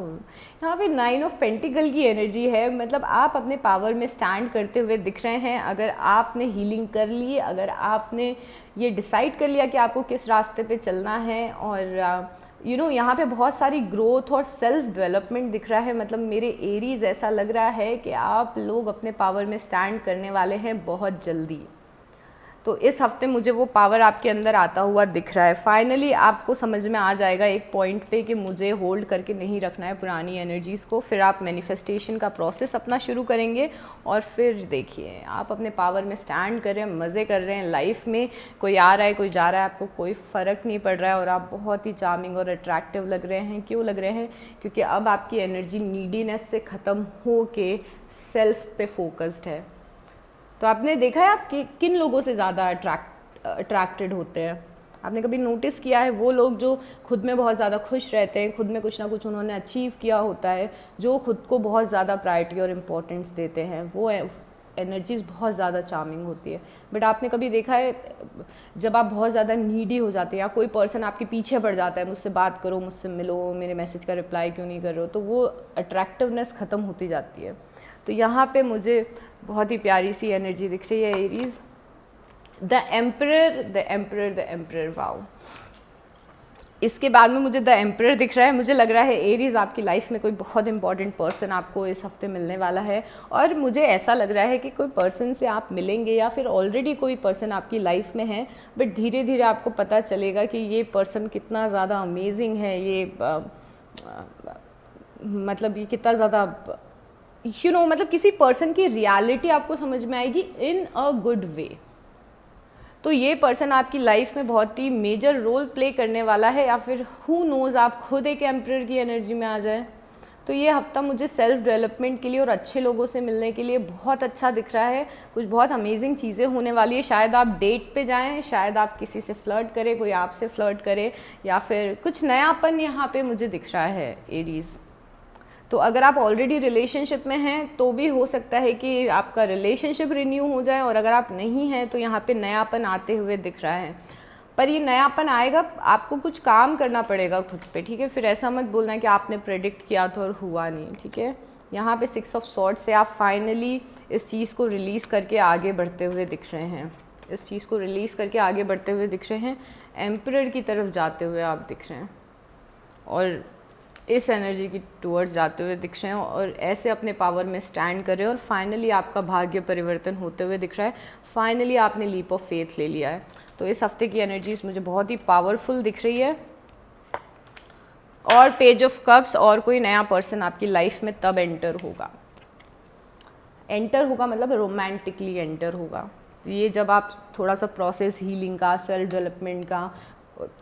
यहाँ पे 9 ऑफ पेंटिकल की एनर्जी है, मतलब आप अपने पावर में स्टैंड करते हुए दिख रहे हैं। अगर आपने हीलिंग कर ली, अगर आपने ये डिसाइड कर लिया कि आपको किस रास्ते पे चलना है, और यू नो यहाँ पे बहुत सारी ग्रोथ और सेल्फ डेवलपमेंट दिख रहा है। मतलब मेरे एरीज ऐसा लग रहा है कि आप लोग अपने पावर में स्टैंड करने वाले हैं बहुत जल्दी। तो इस हफ्ते मुझे वो पावर आपके अंदर आता हुआ दिख रहा है। फाइनली आपको समझ में आ जाएगा एक पॉइंट पे कि मुझे होल्ड करके नहीं रखना है पुरानी एनर्जीज़ को। फिर आप मैनिफेस्टेशन का प्रोसेस अपना शुरू करेंगे और फिर देखिए आप अपने पावर में स्टैंड कर रहे हैं, मज़े कर रहे हैं लाइफ में। कोई आ रहा है कोई जा रहा है, आपको कोई फ़र्क नहीं पड़ रहा है और आप बहुत ही चार्मिंग और अट्रैक्टिव लग रहे हैं। क्यों लग रहे हैं? क्योंकि अब आपकी एनर्जी नीडीनेस से ख़त्म हो के सेल्फ पे फोकस्ड है। तो आपने देखा है आप कि किन लोगों से ज़्यादा अट्रैक्टेड होते हैं? आपने कभी नोटिस किया है? वो लोग जो खुद में बहुत ज़्यादा खुश रहते हैं, खुद में कुछ ना कुछ उन्होंने अचीव किया होता है, जो खुद को बहुत ज़्यादा प्रायोरिटी और इम्पोर्टेंस देते हैं, वो एनर्जीज़ बहुत ज़्यादा चार्मिंग होती है। बट आपने कभी देखा है जब आप बहुत ज़्यादा नीडी हो जाते हैं या कोई पर्सन आपके पीछे पड़ जाता है, मुझसे बात करो, मुझसे मिलो, मेरे मैसेज का रिप्लाई क्यों नहीं कर रहे हो, तो वो अट्रैक्टिवनेस ख़त्म होती जाती है। तो यहाँ पे मुझे बहुत ही प्यारी सी एनर्जी दिख रही है Aries, the emperor, the emperor, the emperor. Wow, इसके बाद में मुझे द एम्परर दिख रहा है। मुझे लग रहा है एरीज आपकी लाइफ में कोई बहुत इंपॉर्टेंट पर्सन आपको इस हफ्ते मिलने वाला है, और मुझे ऐसा लग रहा है कि कोई पर्सन से आप मिलेंगे या फिर ऑलरेडी कोई पर्सन आपकी लाइफ में है, बट धीरे धीरे आपको पता चलेगा कि ये पर्सन कितना ज़्यादा अमेजिंग है, ये मतलब ये कितना ज़्यादा मतलब किसी पर्सन की रियलिटी आपको समझ में आएगी इन अ गुड वे। तो ये पर्सन आपकी लाइफ में बहुत ही मेजर रोल प्ले करने वाला है, या फिर हु नोज़ आप खुद एक एम्परर की एनर्जी में आ जाए। तो ये हफ्ता मुझे सेल्फ डेवलपमेंट के लिए और अच्छे लोगों से मिलने के लिए बहुत अच्छा दिख रहा है। कुछ बहुत अमेजिंग चीज़ें होने वाली है। शायद आप डेट पे जाएं, शायद आप किसी से फ्लर्ट करें, कोई आपसे फ्लर्ट करे, या फिर कुछ नयापन यहाँ पे मुझे दिख रहा है एरीज़। तो अगर आप ऑलरेडी रिलेशनशिप में हैं तो भी हो सकता है कि आपका रिलेशनशिप रिन्यू हो जाए, और अगर आप नहीं हैं तो यहाँ पे नयापन आते हुए दिख रहा है। पर ये नयापन आएगा, आपको कुछ काम करना पड़ेगा खुद पे, ठीक है। फिर ऐसा मत बोलना कि आपने प्रेडिक्ट किया था और हुआ नहीं, ठीक है। यहाँ पे 6 ऑफ सॉर्ड्स से आप फाइनली इस चीज़ को रिलीज़ करके आगे बढ़ते हुए दिख रहे हैं। इस चीज़ को रिलीज़ करके आगे बढ़ते हुए दिख रहे हैं, एम्परर की तरफ जाते हुए आप दिख रहे हैं, और इस एनर्जी की टूवर्ड्स जाते हुए दिख रहे हैं, और ऐसे अपने पावर में स्टैंड कर रहे हैं, और फाइनली आपका भाग्य परिवर्तन होते हुए दिख रहा है। फाइनली आपने लीप ऑफ फेथ ले लिया है। तो इस हफ्ते की एनर्जीज मुझे बहुत ही पावरफुल दिख रही है। और पेज ऑफ कप्स, और कोई नया पर्सन आपकी लाइफ में तब एंटर होगा मतलब रोमांटिकली एंटर होगा। ये जब आप थोड़ा सा प्रोसेस हीलिंग का, सेल्फ डेवलपमेंट का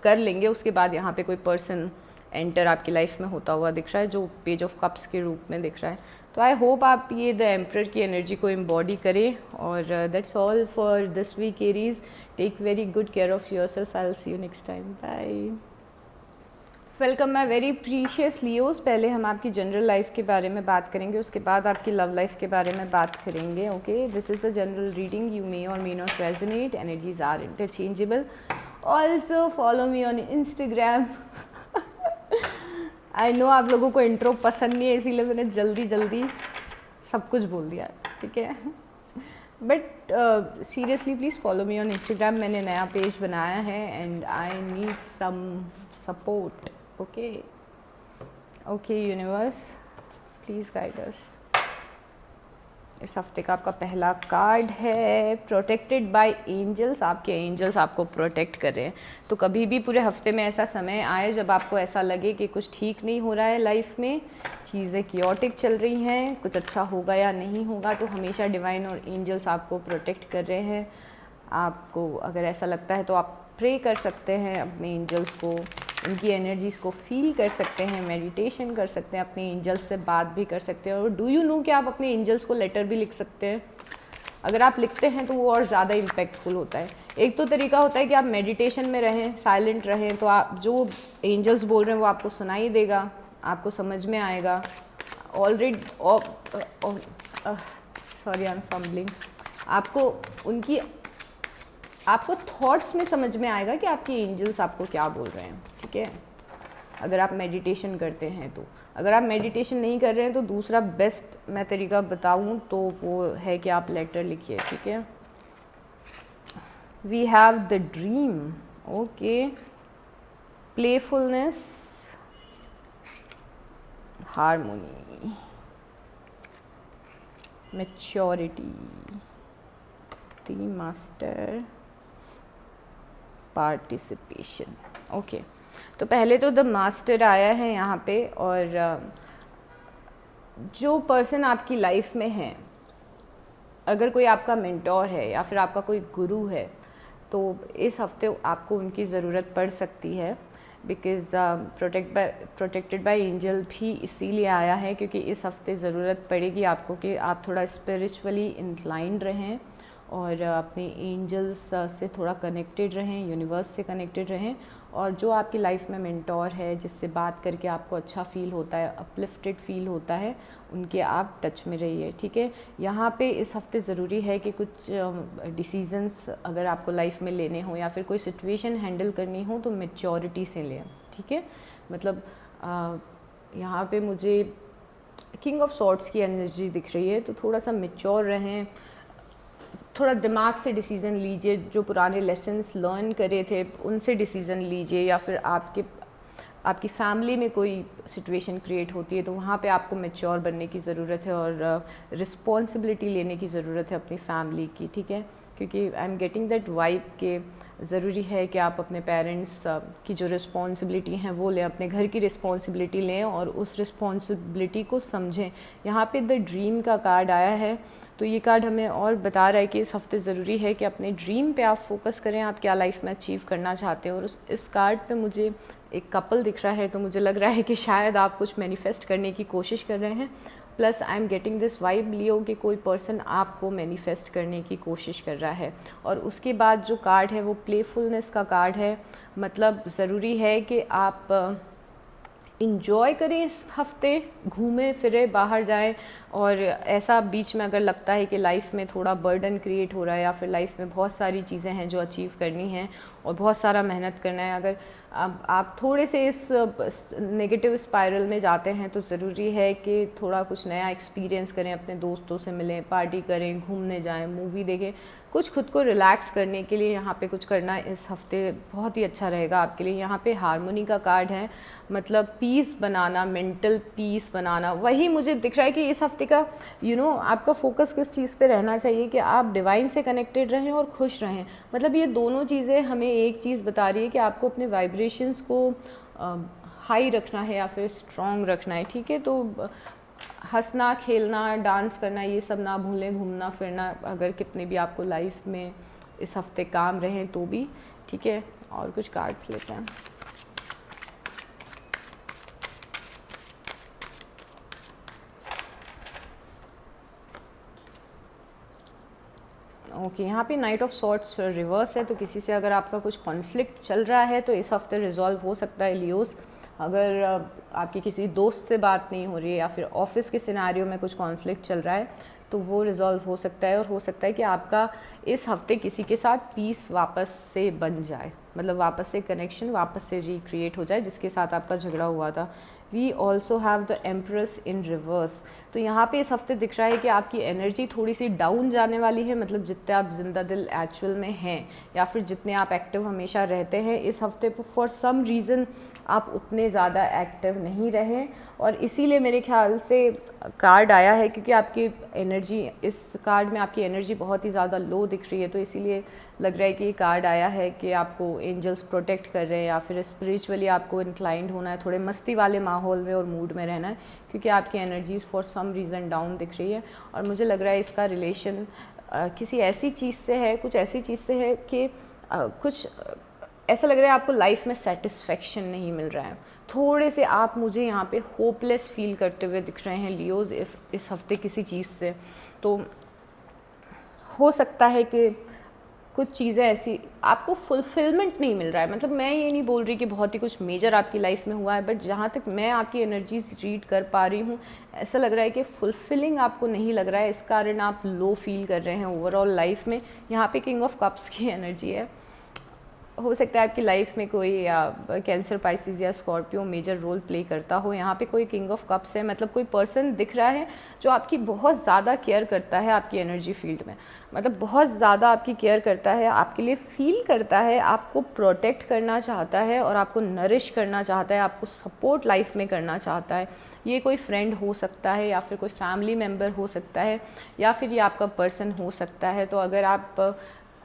कर लेंगे, उसके बाद यहाँ पे कोई पर्सन एंटर आपकी लाइफ में होता हुआ दिख रहा है, जो पेज ऑफ कप्स के रूप में दिख रहा है। तो आई होप आप ये द एम्परर की एनर्जी को एम्बॉडी करें। और that's all for this week Aries. Take very good care of yourself. I will see you next time. Bye. Welcome my very precious Leos. पहले हम आपकी जनरल लाइफ के बारे में बात करेंगे, उसके बाद आपकी लव लाइफ के बारे में बात करेंगे। Okay, this is a general reading, you may और may not resonate, energies are interchangeable. Also follow me on Instagram. I know आप लोगों को इंट्रो पसंद नहीं है, इसीलिए मैंने जल्दी सब कुछ बोल दिया, ठीक है। But seriously please follow me on Instagram. मैंने नया पेज बनाया है and I need some support. Okay universe, please guide us. इस हफ्ते का आपका पहला कार्ड है प्रोटेक्टेड बाय एंजल्स। आपके एंजल्स आपको प्रोटेक्ट कर रहे हैं। तो कभी भी पूरे हफ्ते में ऐसा समय आए जब आपको ऐसा लगे कि कुछ ठीक नहीं हो रहा है लाइफ में, चीज़ें क्योटिक चल रही हैं, कुछ अच्छा होगा या नहीं होगा, तो हमेशा डिवाइन और एंजल्स आपको प्रोटेक्ट कर रहे हैं। आपको अगर ऐसा लगता है तो आप प्रे कर सकते हैं अपने एंजल्स को, उनकी एनर्जीज़ को फील कर सकते हैं, मेडिटेशन कर सकते हैं, अपने एंजल्स से बात भी कर सकते हैं। और डू यू नो कि आप अपने एंजल्स को लेटर भी लिख सकते हैं। अगर आप लिखते हैं तो वो और ज़्यादा इम्पैक्टफुल होता है। एक तो तरीका होता है कि आप मेडिटेशन में रहें, साइलेंट रहें, तो आप जो एंजल्स बोल रहे हैं वो आपको सुनाई देगा, आपको समझ में आएगा। Already sorry I am fumbling. आपको थॉट्स में समझ में आएगा कि आपके एंजल्स आपको क्या बोल रहे हैं, ठीक है। अगर आप मेडिटेशन करते हैं तो। अगर आप मेडिटेशन नहीं कर रहे हैं तो दूसरा बेस्ट मैं तरीका बताऊं तो वो है कि आप लेटर लिखिए, ठीक है। We have the dream, okay, playfulness, harmony, maturity, the master, participation. Okay, तो पहले तो द मास्टर आया है यहाँ पे। और जो पर्सन आपकी लाइफ में है, अगर कोई आपका मेंटोर है या फिर आपका कोई गुरु है, तो इस हफ्ते आपको उनकी ज़रूरत पड़ सकती है। बिकॉज़ प्रोटेक्टेड बाय एंजल भी इसीलिए आया है क्योंकि इस हफ्ते ज़रूरत पड़ेगी आपको कि आप थोड़ा स्पिरिचुअली इंक्लाइंड रहें और अपने एंजल्स से थोड़ा कनेक्टेड रहें, यूनिवर्स से कनेक्टेड रहें। और जो आपकी लाइफ में मेंटोर है, जिससे बात करके आपको अच्छा फील होता है, अपलिफ्टेड फील होता है, उनके आप टच में रहिए, ठीक है। यहाँ पे इस हफ्ते ज़रूरी है कि कुछ डिसीजंस अगर आपको लाइफ में लेने हो या फिर कोई सिचुएशन हैंडल करनी हो तो मैच्योरिटी से लें, ठीक है। मतलब यहाँ पे मुझे किंग ऑफ सॉर्ड्स की एनर्जी दिख रही है, तो थोड़ा सा मैच्योर रहें, थोड़ा दिमाग से डिसीज़न लीजिए। जो पुराने लेसन्स लर्न करे थे उनसे डिसीज़न लीजिए, या फिर आपके आपकी फैमिली में कोई सिचुएशन क्रिएट होती है तो वहाँ पे आपको मैच्योर बनने की ज़रूरत है और रिस्पॉन्सिबिलिटी लेने की ज़रूरत है अपनी फैमिली की, ठीक है। क्योंकि आई एम गेटिंग दैट वाइब के ज़रूरी है कि आप अपने पेरेंट्स की जो रिस्पॉन्सिबिलिटी हैं वो लें, अपने घर की रिस्पॉन्सिबिलिटी लें और उस रिस्पॉन्सिबिलिटी को समझें। यहाँ पे द ड्रीम का कार्ड आया है, तो ये कार्ड हमें और बता रहा है कि इस हफ्ते ज़रूरी है कि अपने ड्रीम पे आप फोकस करें, आप क्या लाइफ में अचीव करना चाहते हैं। और इस कार्ड पे मुझे एक कपल दिख रहा है, तो मुझे लग रहा है कि शायद आप कुछ मैनिफेस्ट करने की कोशिश कर रहे हैं। Plus I am getting this vibe Leo कि कोई पर्सन आपको मैनिफेस्ट करने की कोशिश कर रहा है। और उसके बाद जो कार्ड है वो प्लेफुलनेस का कार्ड है, मतलब ज़रूरी है कि आप इंजॉय करें इस हफ्ते, घूमें फिरें, बाहर जाएं। और ऐसा बीच में अगर लगता है कि लाइफ में थोड़ा बर्डन क्रिएट हो रहा है या फिर लाइफ में बहुत सारी चीज़ें हैं जो अचीव करनी हैं और बहुत सारा मेहनत करना है, अगर आप थोड़े से इस नेगेटिव स्पाइरल में जाते हैं तो ज़रूरी है कि थोड़ा कुछ नया एक्सपीरियंस करें, अपने दोस्तों से मिलें, पार्टी करें, घूमने जाएं, मूवी देखें, कुछ खुद को रिलैक्स करने के लिए यहाँ पे कुछ करना इस हफ्ते बहुत ही अच्छा रहेगा आपके लिए। यहाँ पे हारमोनी का कार्ड है, मतलब पीस बनाना, मेंटल पीस बनाना, वही मुझे दिख रहा है कि इस हफ्ते का आपका फोकस किस चीज़ पे रहना चाहिए कि आप डिवाइन से कनेक्टेड रहें और खुश रहें। मतलब ये दोनों चीज़ें हमें एक चीज़ बता रही है कि आपको अपने वाइब्रेशंस को हाई रखना है या फिर स्ट्रॉन्ग रखना है, ठीक है। तो हंसना, खेलना, डांस करना, ये सब ना भूलें, घूमना फिरना, अगर कितने भी आपको लाइफ में इस हफ्ते काम रहें तो भी, ठीक है। और कुछ कार्ड्स लेते हैं। ओके, यहाँ पे नाइट ऑफ सॉर्ट्स रिवर्स है, तो किसी से अगर आपका कुछ कॉन्फ्लिक्ट चल रहा है तो इस हफ्ते रिजॉल्व हो सकता है लियोस। अगर आपकी किसी दोस्त से बात नहीं हो रही है या फिर ऑफिस के सिनेरियो में कुछ कॉन्फ्लिक्ट चल रहा है तो वो रिजॉल्व हो सकता है। और हो सकता है कि आपका इस हफ्ते किसी के साथ पीस वापस से बन जाए, मतलब वापस से कनेक्शन वापस से रिक्रिएट हो जाए जिसके साथ आपका झगड़ा हुआ था। We also have the empress in reverse, तो यहाँ पे इस हफ्ते दिख रहा है कि आपकी एनर्जी थोड़ी सी डाउन जाने वाली है, मतलब जितने आप जिंदा दिल एक्चुअल में हैं या फिर जितने आप एक्टिव हमेशा रहते हैं, इस हफ्ते फॉर सम रीज़न आप उतने ज़्यादा एक्टिव नहीं रहे। और इसीलिए मेरे ख्याल से कार्ड आया है, क्योंकि आपकी एनर्जी, इस कार्ड में आपकी एनर्जी बहुत ही ज़्यादा लो दिख रही है, तो इसीलिए लग रहा है कि ये कार्ड आया है कि आपको एंजल्स प्रोटेक्ट कर रहे हैं या फिर स्पिरिचुअली आपको इंक्लाइंड होना है, थोड़े मस्ती वाले माहौल में और मूड में रहना है, क्योंकि आपकी energies for some reason down दिख रही है। और मुझे लग रहा है इसका रिलेशन किसी ऐसी चीज़ से है, कुछ ऐसी चीज़ से है कि कुछ ऐसा लग रहा है आपको लाइफ में सेटिस्फेक्शन नहीं मिल रहा है, थोड़े से आप मुझे यहाँ पे होपलेस फील करते हुए दिख रहे हैं लियोज इस हफ्ते किसी चीज़ से। तो हो सकता है कि कुछ चीज़ें ऐसी आपको फुलफिलमेंट नहीं मिल रहा है, मतलब मैं ये नहीं बोल रही कि बहुत ही कुछ मेजर आपकी लाइफ में हुआ है, बट जहाँ तक मैं आपकी एनर्जीज रीड कर पा रही हूँ ऐसा लग रहा है कि फुलफिलिंग आपको नहीं लग रहा है, इस कारण आप लो फील कर रहे हैं ओवरऑल लाइफ में। यहाँ पे किंग ऑफ कप्स की एनर्जी है, हो सकता है आपकी लाइफ में कोई कैंसर, पाइसिस या स्कॉर्पियो मेजर रोल प्ले करता हो। यहाँ पे कोई किंग ऑफ कप्स है, मतलब कोई पर्सन दिख रहा है जो आपकी बहुत ज़्यादा केयर करता है आपकी एनर्जी फील्ड में, मतलब बहुत ज़्यादा आपकी केयर करता है, आपके लिए फील करता है, आपको प्रोटेक्ट करना चाहता है और आपको नरिश करना चाहता है, आपको सपोर्ट लाइफ में करना चाहता है। ये कोई फ्रेंड हो सकता है या फिर कोई फैमिली मेम्बर हो सकता है या फिर ये आपका पर्सन हो सकता है। तो अगर आप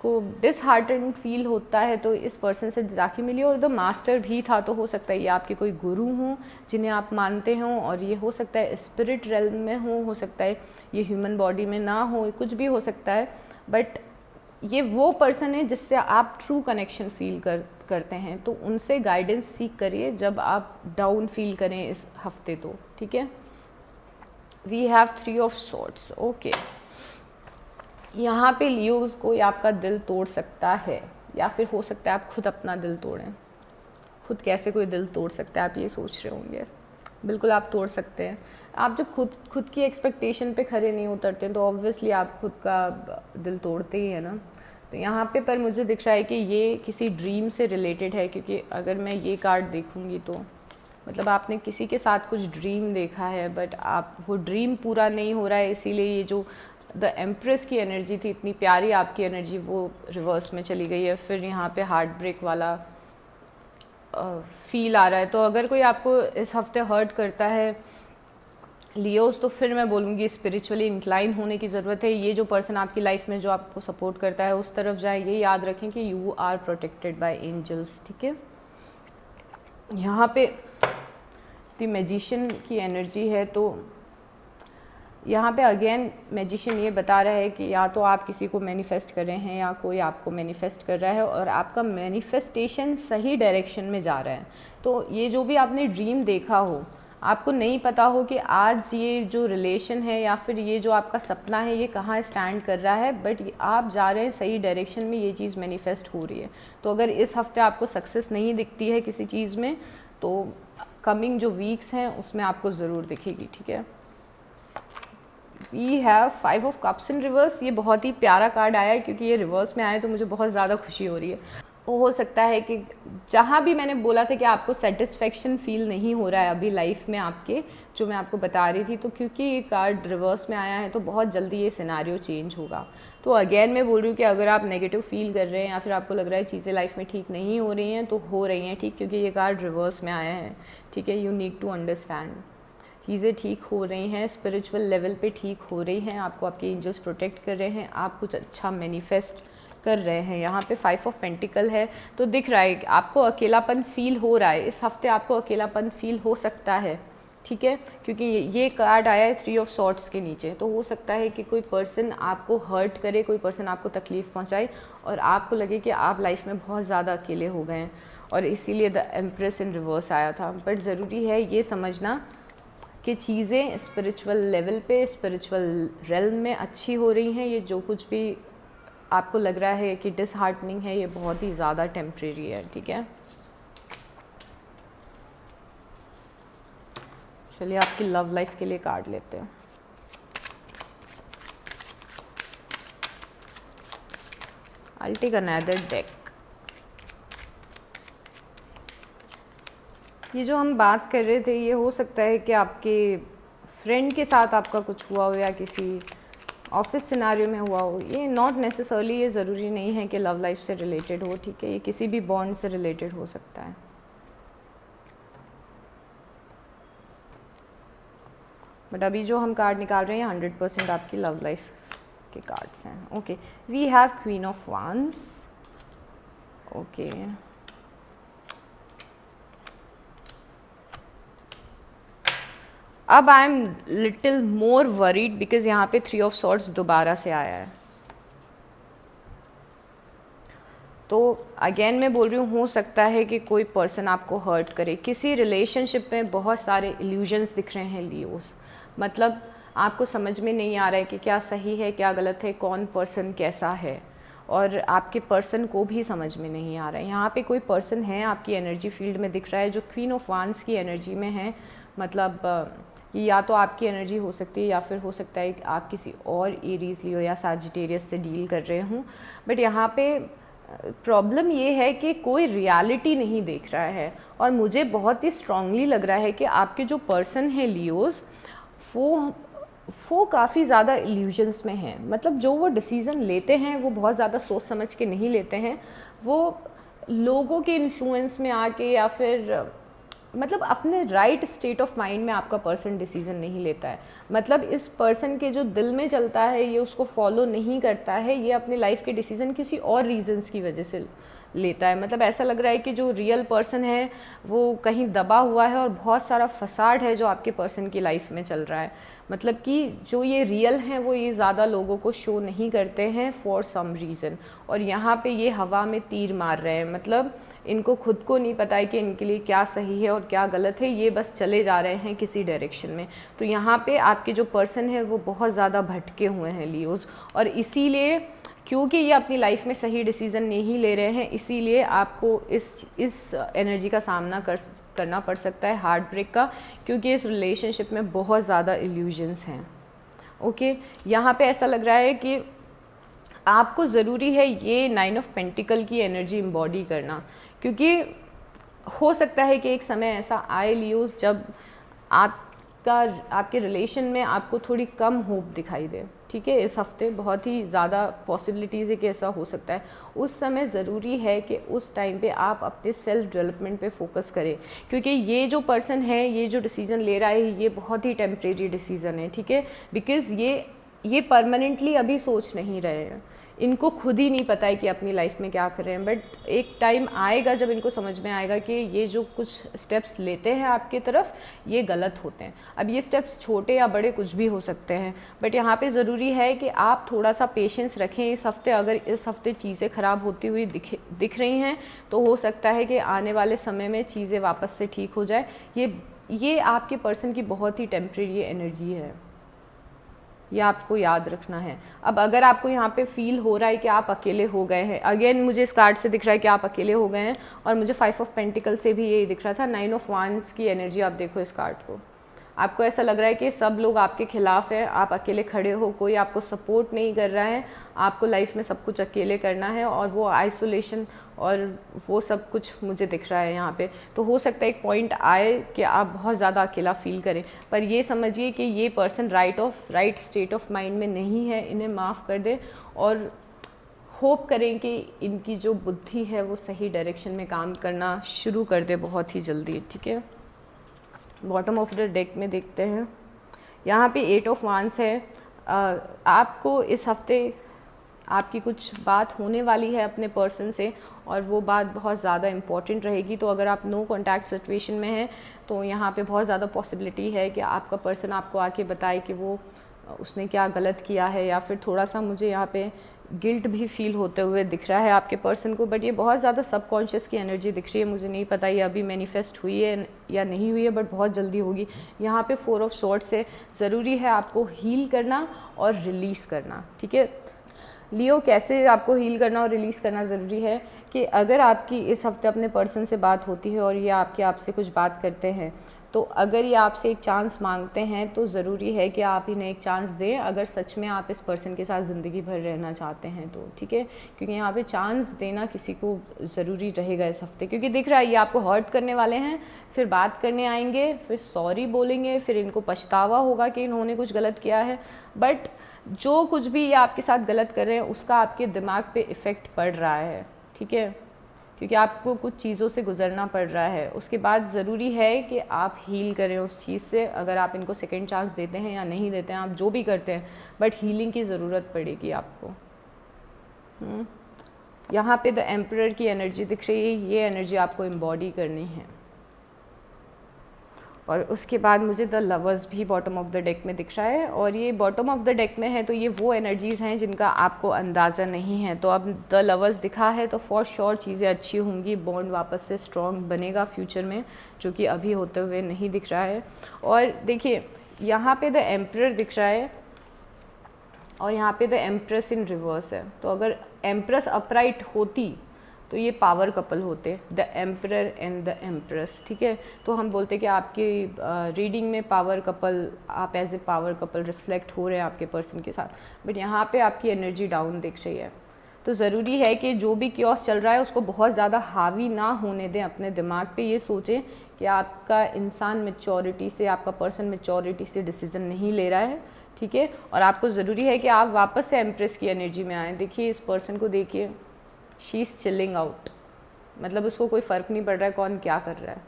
को डिसहार्टन फील होता है तो इस पर्सन से जाके मिलिए। और द मास्टर भी था, तो हो सकता है ये आपके कोई गुरु हों जिन्हें आप मानते हों, और ये हो सकता है स्पिरिट रेल्म में हो सकता है ये ह्यूमन बॉडी में ना हो, कुछ भी हो सकता है, बट ये वो पर्सन है जिससे आप ट्रू कनेक्शन फील करते हैं। तो उनसे गाइडेंस सीख करिए जब आप डाउन फील करें इस हफ्ते, तो ठीक है। We have 3 of swords, okay. यहाँ पे लियोज कोई आपका दिल तोड़ सकता है या फिर हो सकता है आप खुद अपना दिल तोड़ें। खुद कैसे कोई दिल तोड़ सकता है, आप ये सोच रहे होंगे। बिल्कुल आप तोड़ सकते हैं। आप जब खुद की एक्सपेक्टेशन पे खरे नहीं उतरते तो ऑब्वियसली आप खुद का दिल तोड़ते ही है ना। तो यहाँ पे पर मुझे दिख रहा है कि ये किसी ड्रीम से रिलेटेड है, क्योंकि अगर मैं ये कार्ड देखूँगी तो मतलब आपने किसी के साथ कुछ ड्रीम देखा है बट आप वो ड्रीम पूरा नहीं हो रहा है, इसीलिए ये जो द एम्प्रेस की एनर्जी थी, इतनी प्यारी आपकी एनर्जी, वो रिवर्स में चली गई है। फिर यहाँ पे हार्ट ब्रेक वाला फील आ रहा है। तो अगर कोई आपको इस हफ्ते हर्ट करता है लियोस, तो फिर मैं बोलूँगी स्पिरिचुअली इंक्लाइन होने की ज़रूरत है। ये जो पर्सन आपकी लाइफ में जो आपको सपोर्ट करता है उस तरफ जाएं। ये याद रखें कि you are protected by angels, ठीक है। यहाँ पे द मैजिशियन की एनर्जी है, तो यहाँ पे अगेन मैजिशियन ये बता रहा है कि या तो आप किसी को मैनिफेस्ट कर रहे हैं या कोई आपको मैनिफेस्ट कर रहा है और आपका मैनिफेस्टेशन सही डायरेक्शन में जा रहा है। तो ये जो भी आपने ड्रीम देखा हो, आपको नहीं पता हो कि आज ये जो रिलेशन है या फिर ये जो आपका सपना है ये कहाँ स्टैंड कर रहा है, बट आप जा रहे हैं सही डायरेक्शन में, ये चीज़ मैनिफेस्ट हो रही है। तो अगर इस हफ्ते आपको सक्सेस नहीं दिखती है किसी चीज़ में, तो कमिंग जो वीक्स हैं उसमें आपको ज़रूर दिखेगी, ठीक है। We have 5 of cups in reverse. ये बहुत ही प्यारा कार्ड आया है क्योंकि ये रिवर्स में आया तो मुझे बहुत ज़्यादा खुशी हो रही है। हो सकता है कि जहाँ भी मैंने बोला था कि आपको सेटिस्फेक्शन फील नहीं हो रहा है अभी लाइफ में आपके, जो मैं आपको बता रही थी, तो क्योंकि ये कार्ड रिवर्स में आया है तो बहुत जल्दी ये सिनारियो चेंज होगा। तो अगेन मैं बोल रही हूँ कि अगर आप नेगेटिव फील कर रहे हैं या फिर आपको लग रहा है चीज़ें लाइफ में ठीक नहीं हो रही हैं, तो हो रही हैं ठीक, क्योंकि ये कार्ड रिवर्स में आया है, ठीक है। यू नीड टू अंडरस्टैंड, चीज़ें ठीक हो रही हैं, स्पिरिचुअल लेवल पे ठीक हो रही हैं, आपको आपके एंजल्स प्रोटेक्ट कर रहे हैं, आप कुछ अच्छा मैनिफेस्ट कर रहे हैं। यहाँ पे 5 ऑफ पेंटिकल है, तो दिख रहा है आपको अकेलापन फील हो रहा है, इस हफ्ते आपको अकेलापन फील हो सकता है, ठीक है, क्योंकि ये कार्ड आया है 3 ऑफ सॉर्ट्स के नीचे। तो हो सकता है कि कोई पर्सन आपको हर्ट करे, कोई पर्सन आपको तकलीफ़ पहुँचाए और आपको लगे कि आप लाइफ में बहुत ज़्यादा अकेले हो गए हैं, और इसीलिए द एम्प्रेस इन रिवर्स आया था। बट ज़रूरी है ये समझना कि चीज़ें स्पिरिचुअल लेवल पे, स्पिरिचुअल रेल्म में अच्छी हो रही हैं। ये जो कुछ भी आपको लग रहा है कि डिसहार्टनिंग है, ये बहुत ही ज़्यादा टेम्परेरी है, ठीक है। चलिए आपकी लव लाइफ के लिए कार्ड लेते हैं। I'll take another deck। ये जो हम बात कर रहे थे, ये हो सकता है कि आपके फ्रेंड के साथ आपका कुछ हुआ हो या किसी ऑफिस सिनारियो में हुआ हो। ये नॉट नेसेसरली, ये ज़रूरी नहीं है कि लव लाइफ से रिलेटेड हो, ठीक है। ये किसी भी बॉन्ड से रिलेटेड हो सकता है। बट अभी जो हम कार्ड निकाल रहे हैं 100% आपकी लव लाइफ के कार्ड्स हैं। Okay, we have queen of wands. Okay, अब I am little more worried because यहाँ पे 3 ऑफ सॉर्ड्स दोबारा से आया है। तो अगेन मैं बोल रही हूँ, हो सकता है कि कोई पर्सन आपको हर्ट करे। किसी रिलेशनशिप में बहुत सारे इल्यूजन्स दिख रहे हैं लियोस, मतलब आपको समझ में नहीं आ रहा है कि क्या सही है क्या गलत है, कौन पर्सन कैसा है, और आपके पर्सन को भी समझ में नहीं आ रहा है। यहाँ पे कोई पर्सन है आपकी एनर्जी फील्ड में दिख रहा है जो क्वीन ऑफ वांड्स की एनर्जी में है। मतलब ये या तो आपकी एनर्जी हो सकती है या फिर हो सकता है कि आप किसी और एरीज लियो या सजिटेरियस से डील कर रहे हों। बट यहाँ पे प्रॉब्लम ये है कि कोई रियलिटी नहीं देख रहा है, और मुझे बहुत ही स्ट्रांगली लग रहा है कि आपके जो पर्सन है लियोस, वो काफ़ी ज़्यादा इल्यूजन्स में हैं। मतलब जो वो डिसीज़न लेते हैं वो बहुत ज़्यादा सोच समझ के नहीं लेते हैं, वो लोगों के इन्फ्लुएंस में आके या फिर मतलब अपने राइट स्टेट ऑफ माइंड में आपका पर्सन डिसीजन नहीं लेता है। मतलब इस पर्सन के जो दिल में चलता है ये उसको फॉलो नहीं करता है, ये अपने लाइफ के डिसीजन किसी और रीजंस की वजह से लेता है। मतलब ऐसा लग रहा है कि जो रियल पर्सन है वो कहीं दबा हुआ है और बहुत सारा फसाड है जो आपके पर्सन की लाइफ में चल रहा है। मतलब कि जो ये रियल हैं वो ये ज़्यादा लोगों को शो नहीं करते हैं फॉर सम रीज़न, और यहाँ पे ये हवा में तीर मार रहे हैं। मतलब इनको खुद को नहीं पता है कि इनके लिए क्या सही है और क्या गलत है, ये बस चले जा रहे हैं किसी डायरेक्शन में। तो यहाँ पे आपके जो पर्सन है वो बहुत ज़्यादा भटके हुए हैं लियोज, और इसीलिए क्योंकि ये अपनी लाइफ में सही डिसीज़न नहीं ले रहे हैं, इसीलिए आपको इस एनर्जी का सामना करना पड़ सकता है, हार्ट ब्रेक का, क्योंकि इस रिलेशनशिप में बहुत ज़्यादा इल्यूजन्स हैं। ओके, यहाँ पे ऐसा लग रहा है कि आपको ज़रूरी है ये 9 ऑफ पेंटिकल की एनर्जी इम्बॉडी करना, क्योंकि हो सकता है कि एक समय ऐसा आए लियोज जब आप आपके रिलेशन में आपको थोड़ी कम होप दिखाई दे, ठीक है, इस हफ्ते बहुत ही ज़्यादा पॉसिबिलिटीज़ है कि ऐसा हो सकता है। उस समय ज़रूरी है कि उस टाइम पे आप अपने सेल्फ डेवलपमेंट पे फोकस करें, क्योंकि ये जो पर्सन है, ये जो डिसीज़न ले रहा है, ये बहुत ही टेम्परेरी डिसीज़न है, ठीक है, बिकॉज़ ये परमानेंटली अभी सोच नहीं रहे हैं, इनको खुद ही नहीं पता है कि अपनी लाइफ में क्या कर रहे हैं। बट एक टाइम आएगा जब इनको समझ में आएगा कि ये जो कुछ स्टेप्स लेते हैं आपकी तरफ, ये गलत होते हैं। अब ये स्टेप्स छोटे या बड़े कुछ भी हो सकते हैं, बट यहाँ पे ज़रूरी है कि आप थोड़ा सा पेशेंस रखें इस हफ्ते। अगर इस हफ्ते चीज़ें ख़राब होती हुई दिख रही हैं, तो हो सकता है कि आने वाले समय में चीज़ें वापस से ठीक हो जाए। ये आपके पर्सन की बहुत ही टेम्परेरी एनर्जी है, ये आपको याद रखना है। अब अगर आपको यहाँ पे फील हो रहा है कि आप अकेले हो गए हैं, अगेन मुझे इस कार्ड से दिख रहा है कि आप अकेले हो गए हैं, और मुझे 5 ऑफ पेंटिकल से भी यही दिख रहा था। 9 ऑफ वांड्स की एनर्जी आप देखो इस कार्ड को, आपको ऐसा लग रहा है कि सब लोग आपके खिलाफ हैं, आप अकेले खड़े हो, कोई आपको सपोर्ट नहीं कर रहा है, आपको लाइफ में सब कुछ अकेले करना है, और वो आइसोलेशन और वो सब कुछ मुझे दिख रहा है यहाँ पे। तो हो सकता है एक पॉइंट आए कि आप बहुत ज़्यादा अकेला फील करें, पर ये समझिए कि ये person right state of mind में नहीं है, इन्हें माफ़ कर दे, और होप करें कि इनकी जो बुद्धि है वो सही डायरेक्शन में काम करना शुरू कर दे बहुत ही जल्दी, ठीक है। बॉटम ऑफ द डेक में देखते हैं, यहाँ पे 8 ऑफ वांड्स है। आपको इस हफ्ते आपकी कुछ बात होने वाली है अपने पर्सन से, और वो बात बहुत ज़्यादा इम्पॉर्टेंट रहेगी। तो अगर आप नो कॉन्टैक्ट सिचुएशन में हैं, तो यहाँ पे बहुत ज़्यादा पॉसिबिलिटी है कि आपका पर्सन आपको आके बताए कि वो उसने क्या गलत किया है, या फिर थोड़ा सा मुझे यहाँ पे गिल्ट भी फील होते हुए दिख रहा है आपके पर्सन को। बट ये बहुत ज़्यादा सबकॉन्शियस की एनर्जी दिख रही है, मुझे नहीं पता ये अभी मैनिफेस्ट हुई है या नहीं हुई है, बट बहुत जल्दी होगी। यहाँ पे 4 ऑफ स्वॉर्ड्स से ज़रूरी है आपको हील करना और रिलीज़ करना, ठीक है। लियो, कैसे आपको हील करना और रिलीज़ करना ज़रूरी है कि अगर आपकी इस हफ्ते अपने पर्सन से बात होती है और ये आपसे कुछ बात करते हैं, तो अगर ये आपसे एक चांस मांगते हैं, तो ज़रूरी है कि आप इन्हें एक चांस दें, अगर सच में आप इस पर्सन के साथ ज़िंदगी भर रहना चाहते हैं तो, ठीक है। क्योंकि यहाँ पे चांस देना किसी को ज़रूरी रहेगा इस हफ्ते, क्योंकि दिख रहा है ये आपको हर्ट करने वाले हैं, फिर बात करने आएंगे, फिर सॉरी बोलेंगे, फिर इनको पछतावा होगा कि इन्होंने कुछ गलत किया है। बट जो कुछ भी ये आपके साथ गलत कर रहे हैं, उसका आपके दिमाग पे इफ़ेक्ट पड़ रहा है, ठीक है, क्योंकि आपको कुछ चीज़ों से गुजरना पड़ रहा है। उसके बाद ज़रूरी है कि आप हील करें उस चीज़ से। अगर आप इनको सेकंड चांस देते हैं या नहीं देते हैं, आप जो भी करते हैं, बट हीलिंग की ज़रूरत पड़ेगी आपको। यहाँ पे द एम्परर की एनर्जी दिख रही है, ये एनर्जी आपको एम्बॉडी करनी है। और उसके बाद मुझे द लवर्स भी बॉटम ऑफ द डेक में दिख रहा है, और ये बॉटम ऑफ द डेक में है, तो ये वो एनर्जीज़ हैं जिनका आपको अंदाज़ा नहीं है। तो अब द लवर्स दिखा है, तो फॉर श्योर चीज़ें अच्छी होंगी, बॉन्ड वापस से स्ट्रॉन्ग बनेगा फ्यूचर में, जो कि अभी होते हुए नहीं दिख रहा है। और देखिए यहाँ पे द एम्परर दिख रहा है, और यहाँ पे द एम्प्रेस इन रिवर्स है। तो अगर एम्प्रेस अपराइट होती तो ये पावर कपल होते, the emperor and the empress, ठीक है। तो हम बोलते कि आपकी रीडिंग में पावर कपल, आप as a power couple reflect हो रहे हैं आपके पर्सन के साथ, बट यहाँ पे आपकी एनर्जी डाउन दिख रही है। तो ज़रूरी है कि जो भी क्योस चल रहा है उसको बहुत ज़्यादा हावी ना होने दें अपने दिमाग पे। ये सोचें कि आपका इंसान मैच्योरिटी से, आपका पर्सन मैच्योरिटी से डिसीज़न नहीं ले रहा है, ठीक है। और आपको ज़रूरी है कि आप वापस से एम्प्रेस की एनर्जी में आएँ। देखिए इस पर्सन को देखिए, शी इज़ चिलिंग आउट, मतलब उसको कोई फ़र्क नहीं पड़ रहा है कौन क्या कर रहा है।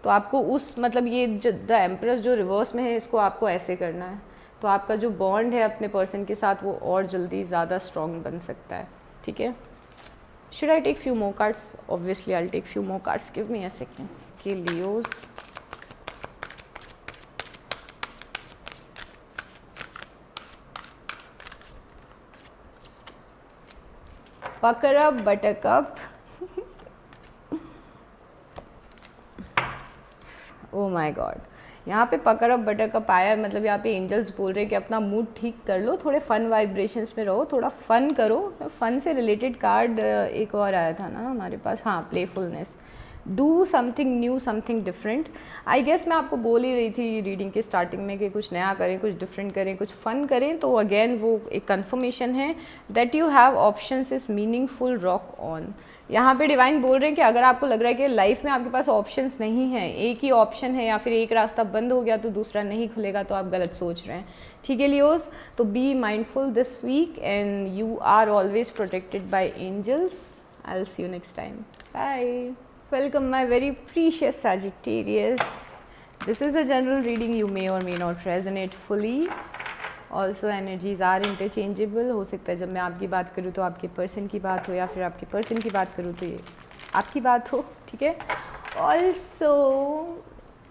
तो आपको उस मतलब ये द एम्प्रेस जो रिवर्स में है, इसको आपको ऐसे करना है, तो आपका जो बॉन्ड है अपने पर्सन के साथ वो और जल्दी ज़्यादा स्ट्रॉन्ग बन सकता है, ठीक है। Should I take few more cards? Obviously I take few more cards, give me a second. कि Leos, buck up buttercup, oh my god, यहाँ पे पकड़अप बटरकप आया, मतलब यहाँ पे एंजल्स बोल रहे हैं कि अपना मूड ठीक कर लो, थोड़े फन वाइब्रेशंस में रहो, थोड़ा फन करो। फन से रिलेटेड कार्ड एक और आया था ना हमारे पास, हाँ, playfulness. Do something new, something different. I guess मैं आपको बोल ही रही थी रीडिंग के स्टार्टिंग में कि कुछ नया करें, कुछ डिफरेंट करें, कुछ फ़न करें। तो अगेन वो एक कन्फर्मेशन है that you have options is meaningful rock on. यहाँ पे डिवाइन बोल रहे हैं कि अगर आपको लग रहा है कि लाइफ में आपके पास ऑप्शंस नहीं हैं, एक ही ऑप्शन है या फिर एक रास्ता बंद हो गया तो दूसरा नहीं खुलेगा, तो आप गलत सोच रहे हैं। ठीक है लियोस, तो be mindful this week and you are always protected by angels. I will see you next time, bye. Welcome my very precious Sagittarius. This is a general reading, you may or may not resonate fully. Also energies are interchangeable. हो सकता है जब मैं आपकी बात करूँ तो आपके पर्सन की बात हो, या फिर आपके पर्सन की बात करूँ तो ये आपकी बात हो, ठीक है।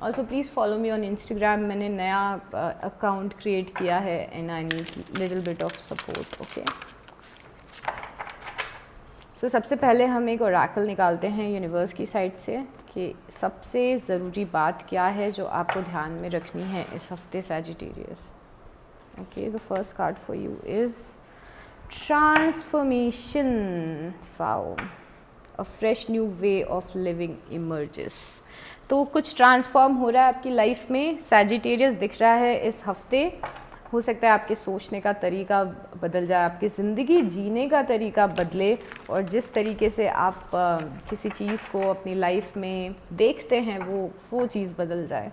Also please follow me on Instagram. मैंने नया अकाउंट क्रिएट किया है and I need little bit of support, okay? तो सबसे पहले हम एक ओरेकल निकालते हैं यूनिवर्स की साइड से कि सबसे ज़रूरी बात क्या है जो आपको ध्यान में रखनी है इस हफ्ते Sagittarius. Okay, the first card for you is transformation. Wow, a fresh new way of living emerges. तो कुछ ट्रांसफॉर्म हो रहा है आपकी लाइफ में, सैजिटेरियस दिख रहा है इस हफ्ते। हो सकता है आपके सोचने का तरीका बदल जाए, आपकी ज़िंदगी जीने का तरीका बदले, और जिस तरीके से आप किसी चीज़ को अपनी लाइफ में देखते हैं वो चीज़ बदल जाए।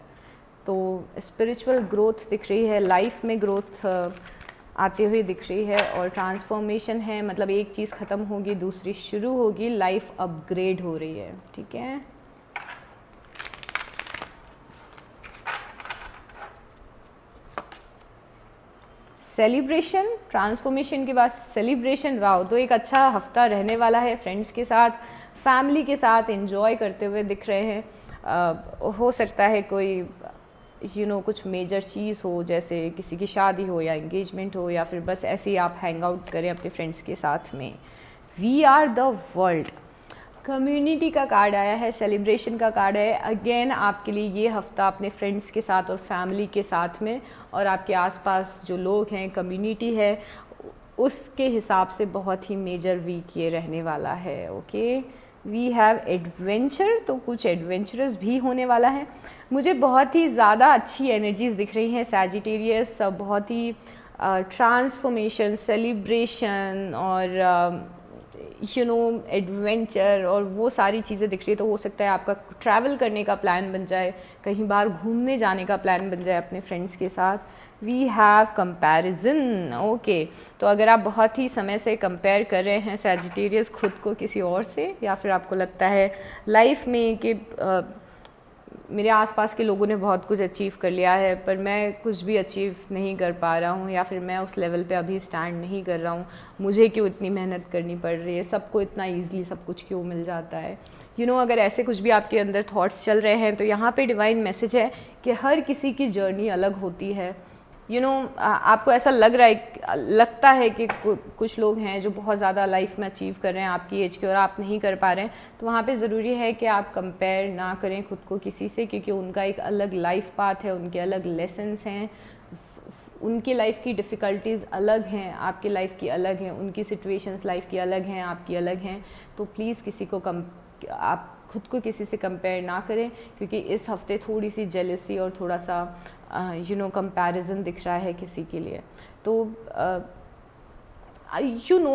तो स्पिरिचुअल ग्रोथ दिख रही है, लाइफ में ग्रोथ आते हुए दिख रही है, और ट्रांसफॉर्मेशन है, मतलब एक चीज़ ख़त्म होगी दूसरी शुरू होगी, लाइफ अपग्रेड हो रही है, ठीक है। सेलिब्रेशन, ट्रांसफॉर्मेशन के बाद सेलिब्रेशन। वाओ, तो एक अच्छा हफ्ता रहने वाला है, फ्रेंड्स के साथ, फैमिली के साथ एंजॉय करते हुए दिख रहे हैं। हो सकता है कोई कुछ मेजर चीज़ हो, जैसे किसी की शादी हो या एंगेजमेंट हो, या फिर बस ऐसे ही आप हैंग आउट करें अपने फ्रेंड्स के साथ में। We are the world, community का कार्ड आया है, सेलिब्रेशन का कार्ड है। अगेन आपके लिए ये हफ्ता अपने फ्रेंड्स के साथ और फैमिली के साथ में, और आपके आसपास जो लोग हैं, कम्युनिटी है, उसके हिसाब से बहुत ही मेजर वीक ये रहने वाला है। ओके, वी हैव एडवेंचर, तो कुछ एडवेंचरस भी होने वाला है। मुझे बहुत ही ज़्यादा अच्छी एनर्जीज दिख रही हैं सैजिटेरियस, बहुत ही ट्रांसफॉर्मेशन, सेलिब्रेशन और एडवेंचर और वो सारी चीज़ें दिख रही है। तो हो सकता है आपका ट्रैवल करने का प्लान बन जाए, कहीं बाहर घूमने जाने का प्लान बन जाए अपने फ्रेंड्स के साथ। We have comparison. ओके, तो अगर आप बहुत ही समय से कंपेयर कर रहे हैं सैजिटेरियस खुद को किसी और से, या फिर आपको लगता है लाइफ में कि मेरे आसपास के लोगों ने बहुत कुछ अचीव कर लिया है पर मैं कुछ भी अचीव नहीं कर पा रहा हूँ, या फिर मैं उस लेवल पे अभी स्टैंड नहीं कर रहा हूँ, मुझे क्यों इतनी मेहनत करनी पड़ रही है, सबको इतना ईजिली सब कुछ क्यों मिल जाता है। अगर ऐसे कुछ भी आपके अंदर थॉट्स चल रहे हैं तो यहाँ पे डिवाइन मैसेज है कि हर किसी की जर्नी अलग होती है। आपको ऐसा लगता है कि कुछ लोग हैं जो बहुत ज़्यादा लाइफ में अचीव कर रहे हैं आपकी एज के, और आप नहीं कर पा रहे हैं, तो वहाँ पे ज़रूरी है कि आप कंपेयर ना करें खुद को किसी से, क्योंकि उनका एक अलग लाइफ पाथ है, उनके अलग लेसन्स हैं, उनकी लाइफ की डिफ़िकल्टीज़ अलग हैं, आपकी लाइफ की अलग हैं, उनकी सिचुएशंस लाइफ की अलग हैं, आपकी अलग हैं। तो प्लीज़ आप खुद को किसी से कंपेयर ना करें, क्योंकि इस हफ्ते थोड़ी सी जेलसी और थोड़ा सा कंपैरिजन दिख रहा है किसी के लिए। तो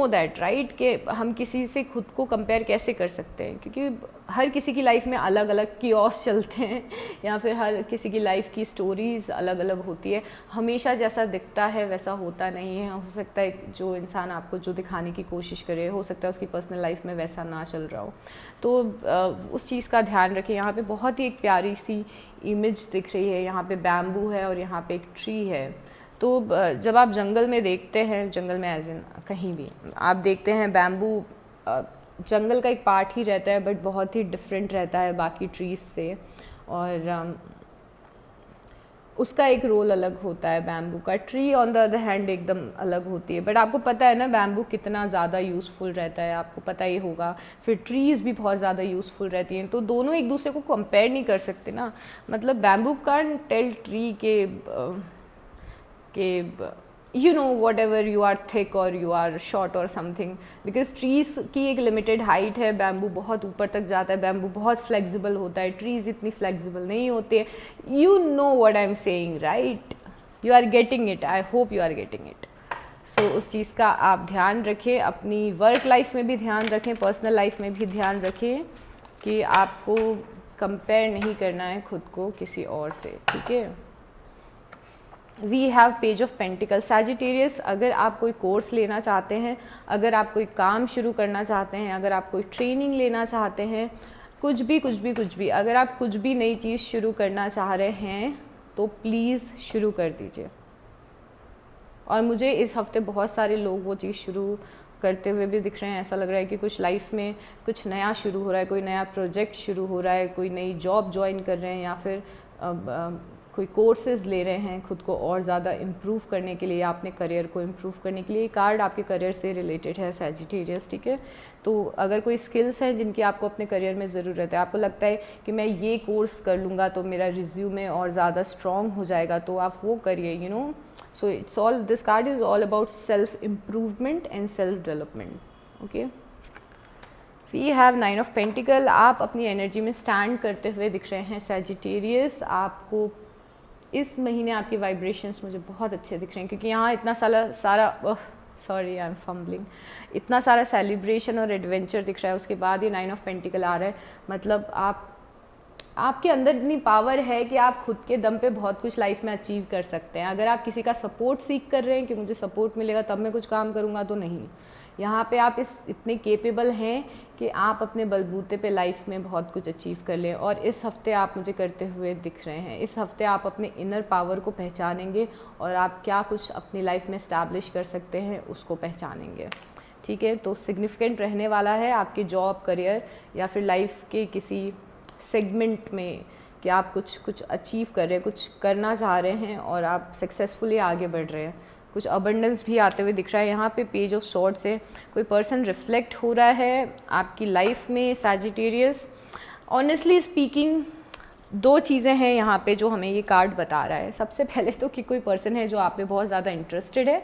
दैट राइट कि हम किसी से खुद को कंपेयर कैसे कर सकते हैं, क्योंकि हर किसी की लाइफ में अलग अलग कियोस चलते हैं, या फिर हर किसी की लाइफ की स्टोरीज़ अलग अलग होती है। हमेशा जैसा दिखता है वैसा होता नहीं है। हो सकता है जो इंसान आपको जो दिखाने की कोशिश करे, हो सकता है उसकी पर्सनल लाइफ में वैसा ना चल रहा हो। तो उस चीज़ का ध्यान रखें। यहाँ पे बहुत ही एक प्यारी सी इमेज दिख रही है, यहाँ पे बैम्बू है और यहाँ पे एक ट्री है। तो जब आप जंगल में देखते हैं, जंगल में एज इन कहीं भी आप देखते हैं, बैम्बू जंगल का एक पार्ट ही रहता है बट बहुत ही डिफरेंट रहता है बाकी ट्रीज से, और उसका एक रोल अलग होता है बैम्बू का। Tree on the other hand एकदम अलग होती है, बट आपको पता है ना बैम्बू कितना ज़्यादा यूज़फुल रहता है, आपको पता ही होगा। फिर ट्रीज़ भी बहुत ज़्यादा यूज़फुल रहती हैं, तो दोनों एक दूसरे को कंपेयर नहीं कर सकते ना। मतलब बैम्बू कांट टेल ट्री के you know whatever you are thick और यू आर शॉर्ट और समथिंग, बिकॉज ट्रीज़ की एक लिमिटेड हाइट है, बैम्बू बहुत ऊपर तक जाता है, बैम्बू बहुत फ्लेक्सिबल होता है, ट्रीज़ इतनी फ्लेक्सिबल नहीं होते हैं. You know what I am saying, right? You are getting it, I hope you are getting it. So उस चीज़ का आप ध्यान रखें, अपनी वर्क लाइफ में भी ध्यान रखें, पर्सनल लाइफ में भी ध्यान रखें कि आपको कंपेयर नहीं करना है खुद को किसी और से, ठीक है? We have page of pentacle. Sagittarius, अगर आप कोई कोर्स लेना चाहते हैं, अगर आप कोई काम शुरू करना चाहते हैं, अगर आप कोई ट्रेनिंग लेना चाहते हैं, कुछ भी, अगर आप कुछ भी नई चीज़ शुरू करना चाह रहे हैं तो प्लीज़ शुरू कर दीजिए. और मुझे इस हफ्ते बहुत सारे लोग वो चीज़ शुरू करते हुए भी दिख रहे हैं. ऐसा लग रहा है कि कुछ लाइफ में कुछ नया शुरू हो रहा है, कोई नया प्रोजेक्ट शुरू हो रहा है, कोई नई जॉब ज्वाइन कर रहे हैं, या फिर कोई कोर्सेज ले रहे हैं खुद को और ज़्यादा इम्प्रूव करने के लिए, या अपने करियर को इम्प्रूव करने के लिए. ये कार्ड आपके करियर से रिलेटेड है सैजिटेरियस, ठीक है? तो अगर कोई स्किल्स हैं जिनकी आपको अपने करियर में ज़रूरत है, आपको लगता है कि मैं ये कोर्स कर लूँगा तो मेरा रिज्यूमे और ज़्यादा स्ट्रॉन्ग हो जाएगा, तो आप वो करिए, you know. So it's all, this card is all about self improvement and self development. Okay, we have 9 of pentacle. आप अपनी एनर्जी में स्टैंड करते हुए दिख रहे हैं सैजिटेरियस. आपको इस महीने आपके वाइब्रेशंस मुझे बहुत अच्छे दिख रहे हैं, क्योंकि यहाँ इतना सारा सॉरी आई एम फम्बलिंग, इतना सारा सेलिब्रेशन और एडवेंचर दिख रहा है. उसके बाद ये 9 ऑफ पेंटिकल आ रहा है. मतलब आपके अंदर इतनी पावर है कि आप खुद के दम पे बहुत कुछ लाइफ में अचीव कर सकते हैं. अगर आप किसी का सपोर्ट सीख कर रहे हैं कि मुझे सपोर्ट मिलेगा तब मैं कुछ काम करूँगा, तो नहीं. यहाँ पे आप इतने केपेबल हैं कि आप अपने बलबूते पे लाइफ में बहुत कुछ अचीव कर लें. और इस हफ्ते आप मुझे करते हुए दिख रहे हैं. इस हफ्ते आप अपने इनर पावर को पहचानेंगे और आप क्या कुछ अपनी लाइफ में इस्टेब्लिश कर सकते हैं उसको पहचानेंगे, ठीक है? तो सिग्निफिकेंट रहने वाला है आपके जॉब, करियर या फिर लाइफ के किसी सेगमेंट में कि आप कुछ अचीव कर रहे हैं, कुछ करना चाह रहे हैं और आप सक्सेसफुली आगे बढ़ रहे हैं. कुछ अबंडेंस भी आते हुए दिख रहा है. यहाँ पे पेज ऑफ सॉर्ड्स है. कोई पर्सन रिफ्लेक्ट हो रहा है आपकी लाइफ में सैजिटेरियस. ऑनेस्टली स्पीकिंग, 2 चीज़ें हैं यहाँ पे जो हमें ये कार्ड बता रहा है. सबसे पहले तो कि कोई पर्सन है जो आप पे बहुत ज़्यादा इंटरेस्टेड है,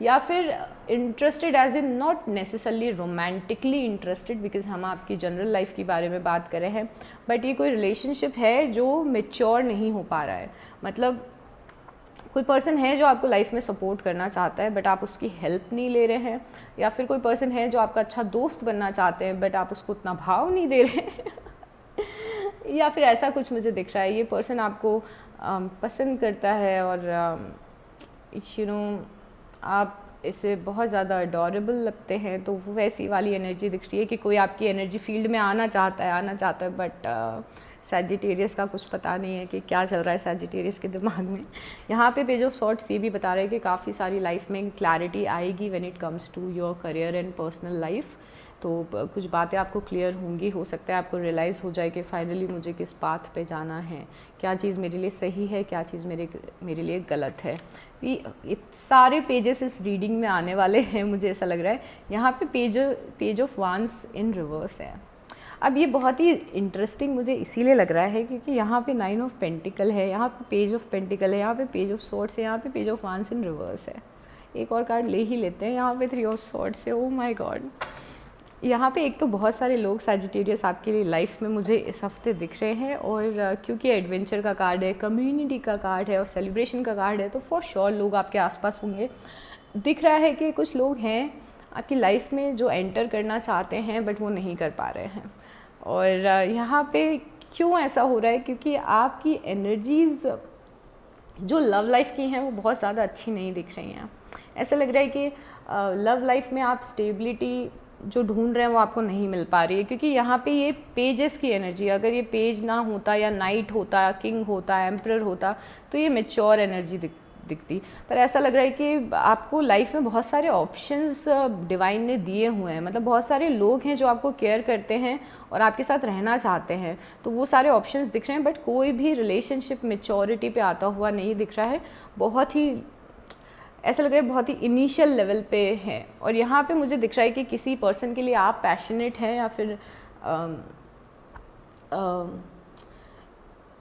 या फिर interested as in not necessarily romantically interested, because हम आपकी जनरल लाइफ के बारे में बात कर रहे हैं. बट ये कोई रिलेशनशिप है जो मेच्योर नहीं हो पा रहा है. मतलब कोई पर्सन है जो आपको लाइफ में सपोर्ट करना चाहता है बट आप उसकी हेल्प नहीं ले रहे हैं, या फिर कोई पर्सन है जो आपका अच्छा दोस्त बनना चाहते हैं बट आप उसको उतना भाव नहीं दे रहे हैं या फिर ऐसा कुछ मुझे दिख रहा है. ये पर्सन आपको पसंद करता है और यू नो आप इसे बहुत ज़्यादा अडोरेबल लगते हैं. तो वो वैसी वाली एनर्जी दिख रही है कि कोई आपकी एनर्जी फील्ड में आना चाहता है बट सैजिटेरियस का कुछ पता नहीं है कि क्या चल रहा है सैजिटेरियस के दिमाग में. यहाँ पे पेज ऑफ सॉर्ड्स ये भी बता रहे हैं कि काफ़ी सारी लाइफ में क्लैरिटी आएगी when it comes to your career and personal life. तो कुछ बातें आपको क्लियर होंगी. हो सकता है आपको रियलाइज़ हो जाए कि फाइनली मुझे किस पाथ पे जाना है, क्या चीज़ मेरे लिए सही है, क्या चीज़ मेरे लिए गलत है. ये सारे पेजेस इस रीडिंग में आने वाले हैं, मुझे ऐसा लग रहा है. यहाँ पे पेज ऑफ वांस इन रिवर्स है. अब ये बहुत ही इंटरेस्टिंग मुझे इसीलिए लग रहा है क्योंकि यहाँ पे 9 ऑफ पेंटिकल है, यहाँ पे पेज ऑफ पेंटिकल है, यहाँ पे पेज ऑफ सॉर्ड्स है, यहाँ पे पेज ऑफ वांस इन रिवर्स है. एक और कार्ड ले ही लेते हैं. यहाँ पे 3 ऑफ सॉर्ड्स है. Oh my god. यहाँ पे एक तो बहुत सारे लोग सैजिटेरियस आपके लिए लाइफ में मुझे इस हफ्ते दिख रहे हैं, और क्योंकि एडवेंचर का कार्ड है, कम्युनिटी का कार्ड है और सेलिब्रेशन का कार्ड है, तो फॉर श्योर लोग आपके आसपास होंगे. दिख रहा है कि कुछ लोग हैं आपकी लाइफ में जो एंटर करना चाहते हैं बट वो नहीं कर पा रहे हैं. और यहाँ पे क्यों ऐसा हो रहा है? क्योंकि आपकी एनर्जीज़ जो लव लाइफ की हैं वो बहुत ज़्यादा अच्छी नहीं दिख रही हैं. ऐसा लग रहा है कि लव लाइफ में आप स्टेबिलिटी जो ढूंढ रहे हैं वो आपको नहीं मिल पा रही है, क्योंकि यहाँ पे ये पेजेस की एनर्जी, अगर ये पेज ना होता या नाइट होता, किंग होता, एम्परर होता, तो ये मैच्योर एनर्जी दिखती. पर ऐसा लग रहा है कि आपको लाइफ में बहुत सारे ऑप्शंस डिवाइन ने दिए हुए हैं. मतलब बहुत सारे लोग हैं जो आपको केयर करते हैं और आपके साथ रहना चाहते हैं, तो वो सारे ऑप्शंस दिख रहे हैं. बट कोई भी रिलेशनशिप मैच्योरिटी पे आता हुआ नहीं दिख रहा है. बहुत ही ऐसा लग रहा है बहुत ही इनिशियल लेवल पे है. और यहाँ पे मुझे दिख रहा है कि किसी पर्सन के लिए आप पैशनेट हैं, या फिर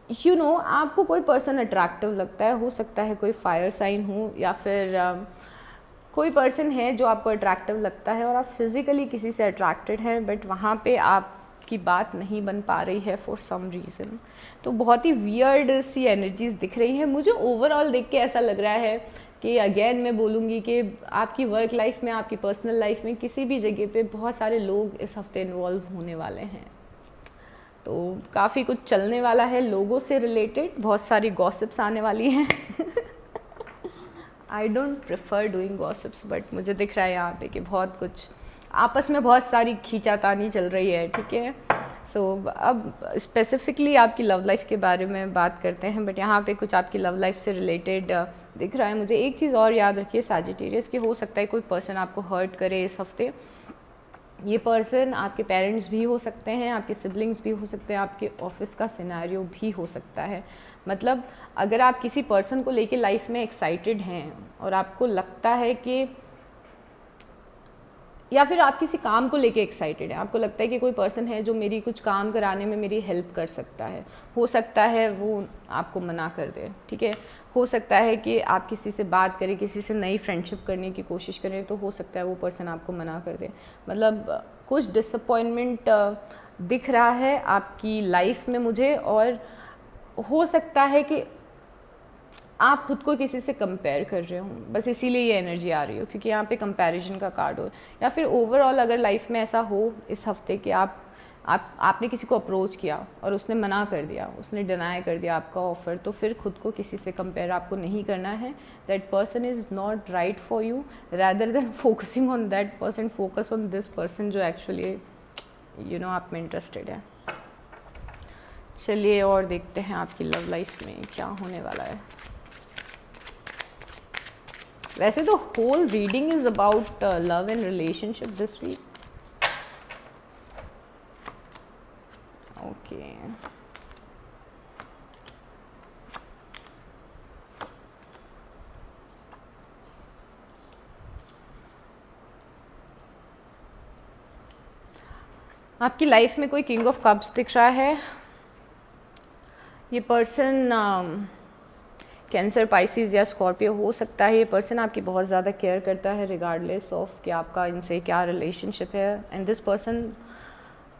आपको कोई पर्सन अट्रैक्टिव लगता है, हो सकता है कोई फायर साइन हो, या फिर कोई पर्सन है जो आपको अट्रैक्टिव लगता है और आप फिज़िकली किसी से अट्रैक्टेड हैं, बट वहाँ पे आपकी बात नहीं बन पा रही है फॉर सम रीज़न। तो बहुत ही वियर्ड सी एनर्जीज दिख रही हैं मुझे। ओवरऑल देख के ऐसा लग रहा है कि अगेन मैं बोलूँगी कि आपकी वर्क लाइफ में, आपकी पर्सनल लाइफ में, किसी भी जगह पे बहुत सारे लोग इस हफ्ते इन्वॉल्व होने वाले हैं। तो काफ़ी कुछ चलने वाला है लोगों से रिलेटेड, बहुत सारी गॉसिप्स आने वाली हैं। I don't prefer doing gossips, but मुझे दिख रहा है यहाँ पे कि बहुत कुछ आपस में बहुत सारी खींचातानी चल रही है, ठीक है। सो अब स्पेसिफिकली आपकी लव लाइफ के बारे में बात करते हैं, बट यहाँ पे कुछ आपकी लव लाइफ से रिलेटेड दिख रहा है मुझे। एक चीज़ और याद रखिए सैजिटेरियस, कि हो सकता है कोई पर्सन आपको हर्ट करे इस हफ्ते। ये पर्सन आपके पेरेंट्स भी हो सकते हैं, आपके सिबलिंग्स भी हो सकते हैं, आपके ऑफिस का सिनेरियो भी हो सकता है। मतलब अगर आप किसी पर्सन को लेके लाइफ में एक्साइटेड हैं और आपको लगता है कि, या फिर आप किसी काम को लेके एक्साइटेड हैं, आपको लगता है कि कोई पर्सन है जो मेरी कुछ काम कराने में मेरी हेल्प कर सकता है, हो सकता है वो आपको मना कर दे, ठीक है। हो सकता है कि आप किसी से बात करें, किसी से नई फ्रेंडशिप करने की कोशिश करें, तो हो सकता है वो पर्सन आपको मना कर दे। मतलब कुछ डिसअपॉइंटमेंट दिख रहा है आपकी लाइफ में मुझे, और हो सकता है कि आप खुद को किसी से कंपेयर कर रहे हो, बस इसीलिए ये एनर्जी आ रही हो, क्योंकि यहाँ पे कंपैरिजन का कार्ड हो। या फिर ओवरऑल अगर लाइफ में ऐसा हो इस हफ्ते कि आपने किसी को अप्रोच किया और उसने मना कर दिया, उसने डिनाई कर दिया आपका ऑफर, तो फिर खुद को किसी से कंपेयर आपको नहीं करना है। That person is not right for you, rather than focusing on that person, focus on this person जो एक्चुअली आप में इंटरेस्टेड है। चलिए और देखते हैं आपकी लव लाइफ में क्या होने वाला है। वैसे तो whole reading is about love and relationship this week. Okay, आपकी लाइफ में कोई किंग ऑफ कप्स दिख रहा है। ये पर्सन कैंसर, पाइसिस या स्कॉर्पियो हो सकता है। ये पर्सन आपकी बहुत ज़्यादा केयर करता है रिगार्डलेस ऑफ कि आपका इनसे क्या रिलेशनशिप है, and this person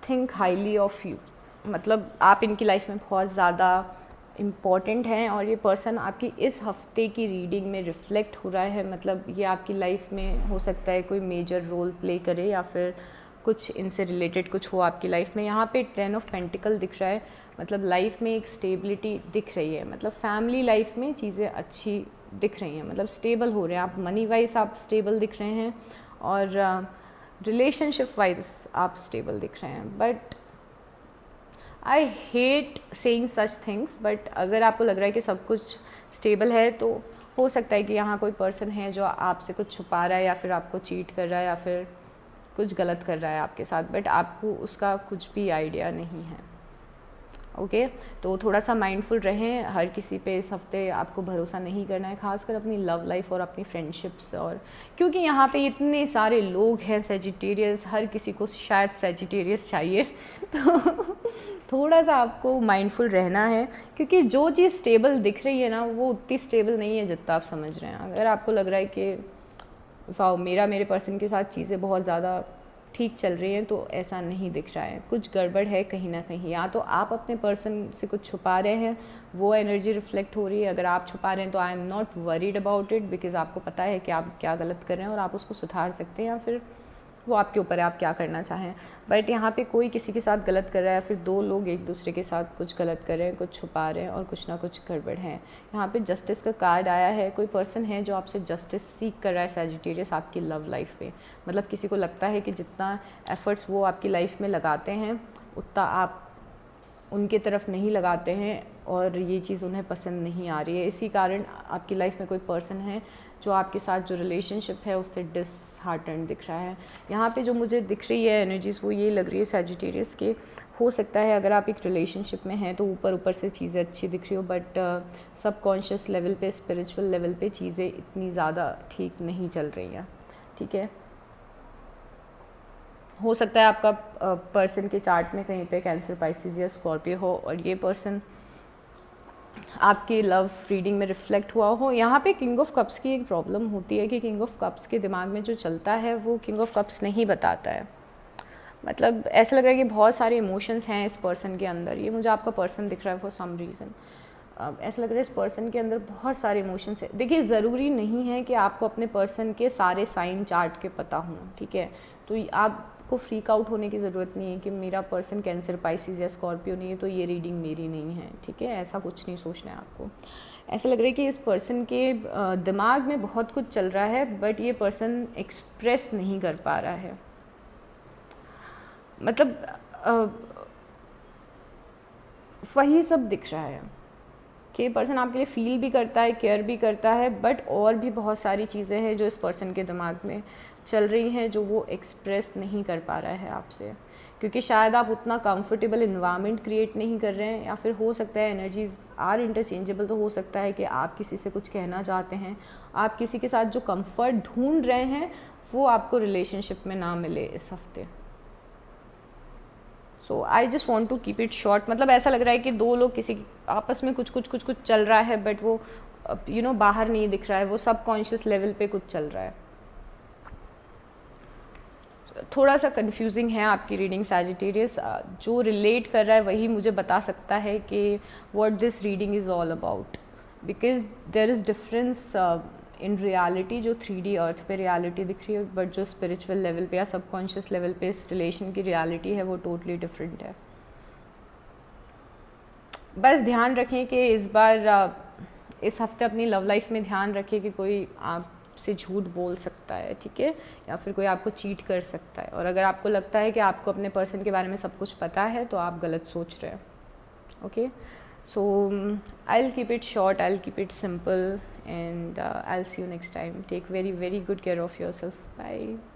think highly of you. मतलब आप इनकी लाइफ में बहुत ज़्यादा इम्पॉर्टेंट हैं, और ये पर्सन आपकी इस हफ्ते की रीडिंग में रिफ्लेक्ट हो रहा है। मतलब ये आपकी लाइफ में हो सकता है कोई मेजर रोल प्ले करे, या फिर कुछ इनसे रिलेटेड कुछ हो आपकी लाइफ में। यहाँ पे 10 ऑफ पेंटिकल दिख रहा है, मतलब लाइफ में एक स्टेबिलिटी दिख रही है। मतलब फैमिली लाइफ में चीज़ें अच्छी दिख रही हैं, मतलब स्टेबल हो रहे हैं आप, मनी वाइज आप स्टेबल दिख रहे हैं, और रिलेशनशिप वाइज आप स्टेबल दिख रहे हैं। But I hate saying such things, but अगर आपको लग रहा है कि सब कुछ स्टेबल है, तो हो सकता है कि यहाँ कोई पर्सन है जो आपसे कुछ छुपा रहा है, या फिर आपको चीट कर रहा है, या फिर कुछ गलत कर रहा है आपके साथ, बट आपको उसका कुछ भी आइडिया नहीं है। ओके, तो थोड़ा सा माइंडफुल रहें। हर किसी पे इस हफ्ते आपको भरोसा नहीं करना है, खासकर अपनी लव लाइफ और अपनी फ्रेंडशिप्स, और क्योंकि यहाँ पे इतने सारे लोग हैं सैजिटेरियस, हर किसी को शायद सैजिटेरियस चाहिए। तो थोड़ा सा आपको माइंडफुल रहना है, क्योंकि जो चीज़ स्टेबल दिख रही है ना, वो उतनी स्टेबल नहीं है जितना आप समझ रहे हैं। अगर आपको लग रहा है कि वाओ मेरे पर्सन के साथ चीज़ें बहुत ज़्यादा ठीक चल रही हैं, तो ऐसा नहीं दिख रहा है, कुछ गड़बड़ है कहीं ना कहीं। या तो आप अपने पर्सन से कुछ छुपा रहे हैं, वो एनर्जी रिफ्लेक्ट हो रही है। अगर आप छुपा रहे हैं तो I am not worried about it, because आपको पता है कि आप क्या गलत कर रहे हैं और आप उसको सुधार सकते हैं, या फिर वो आपके ऊपर है आप क्या करना चाहें। बट यहाँ पे कोई किसी के साथ गलत कर रहा है, फिर दो लोग एक दूसरे के साथ कुछ गलत कर रहे हैं, कुछ छुपा रहे हैं, और कुछ ना कुछ गड़बड़ है। यहाँ पे जस्टिस का कार्ड आया है, कोई पर्सन है जो आपसे जस्टिस सीख कर रहा है सैजिटेरियस आपकी लव लाइफ पे। मतलब किसी को लगता है कि जितना एफर्ट्स वो आपकी लाइफ में लगाते हैं, उतना आप उनके तरफ नहीं लगाते हैं, और ये चीज़ उन्हें पसंद नहीं आ रही है। इसी कारण आपकी लाइफ में कोई पर्सन है जो आपके साथ जो रिलेशनशिप है उससे डिसहार्टेंड दिख रहा है। यहाँ पे जो मुझे दिख रही है एनर्जीज, वो ये लग रही है सैजिटेरियस के, हो सकता है अगर आप एक रिलेशनशिप में हैं तो ऊपर से चीज़ें अच्छी दिख रही हो, बट सबकॉन्शियस लेवल पे, स्पिरिचुअल लेवल पे चीज़ें इतनी ज़्यादा ठीक नहीं चल रही हैं, ठीक है। हो सकता है आपका पर्सन के चार्ट में कहीं पे कैंसर, पाइसिस या स्कॉर्पियो हो, और ये पर्सन आपकी लव रीडिंग में रिफ्लेक्ट हुआ हो। यहाँ पे किंग ऑफ कप्स की एक प्रॉब्लम होती है कि किंग ऑफ कप्स के दिमाग में जो चलता है वो किंग ऑफ कप्स नहीं बताता है। मतलब ऐसा लग रहा है कि बहुत सारे इमोशंस हैं इस पर्सन के अंदर। ये मुझे आपका पर्सन दिख रहा है फॉर सम रीज़न। ऐसा लग रहा है इस पर्सन के अंदर बहुत सारे इमोशंस हैं। देखिए, ज़रूरी नहीं है कि आपको अपने पर्सन के सारे साइन चार्ट के पता हों, ठीक है। तो आपको फ्रीक आउट होने की ज़रूरत नहीं है कि मेरा पर्सन कैंसर, पाइसिस या स्कॉर्पियो नहीं है तो ये रीडिंग मेरी नहीं है, ठीक है। ऐसा कुछ नहीं सोचना है आपको। ऐसा लग रहा है कि इस पर्सन के दिमाग में बहुत कुछ चल रहा है, बट ये पर्सन एक्सप्रेस नहीं कर पा रहा है। मतलब वही सब दिख रहा है कि पर्सन आपके लिए फील भी करता है, केयर भी करता है, बट और भी बहुत सारी चीज़ें हैं जो इस पर्सन के दिमाग में चल रही हैं जो वो एक्सप्रेस नहीं कर पा रहा है आपसे, क्योंकि शायद आप उतना कंफर्टेबल इन्वायरमेंट क्रिएट नहीं कर रहे हैं, या फिर हो सकता है एनर्जीज आर इंटरचेंजेबल। तो हो सकता है कि आप किसी से कुछ कहना चाहते हैं, आप किसी के साथ जो कंफर्ट ढूंढ रहे हैं वो आपको रिलेशनशिप में ना मिले इस हफ्ते। So I just want to keep it short. मतलब ऐसा लग रहा है कि दो लोग किसी आपस में कुछ चल रहा है, बट वो बाहर नहीं दिख रहा है, वो सबकॉन्शियस लेवल पे कुछ चल रहा है। थोड़ा सा कंफ्यूजिंग है आपकी रीडिंग सैजिटेरियस। जो रिलेट कर रहा है वही मुझे बता सकता है कि what this reading is all about, because there is difference in reality. जो 3D अर्थ पे रियलिटी दिख रही है, बट जो स्पिरिचुअल लेवल पे या सबकॉन्शियस लेवल पे इस रिलेशन की रियलिटी है वो टोटली डिफरेंट है। बस ध्यान रखें कि इस बार इस हफ्ते अपनी लव लाइफ में ध्यान रखें कि कोई आपसे झूठ बोल सकता है, ठीक है, या फिर कोई आपको चीट कर सकता है। और अगर आपको लगता है कि आपको अपने पर्सन के बारे में सब कुछ पता है तो आप गलत सोच रहे हैं। Okay, so I'll keep it short, I'll keep it simple, and I'll see you next time. Take very good care of yourself. Bye.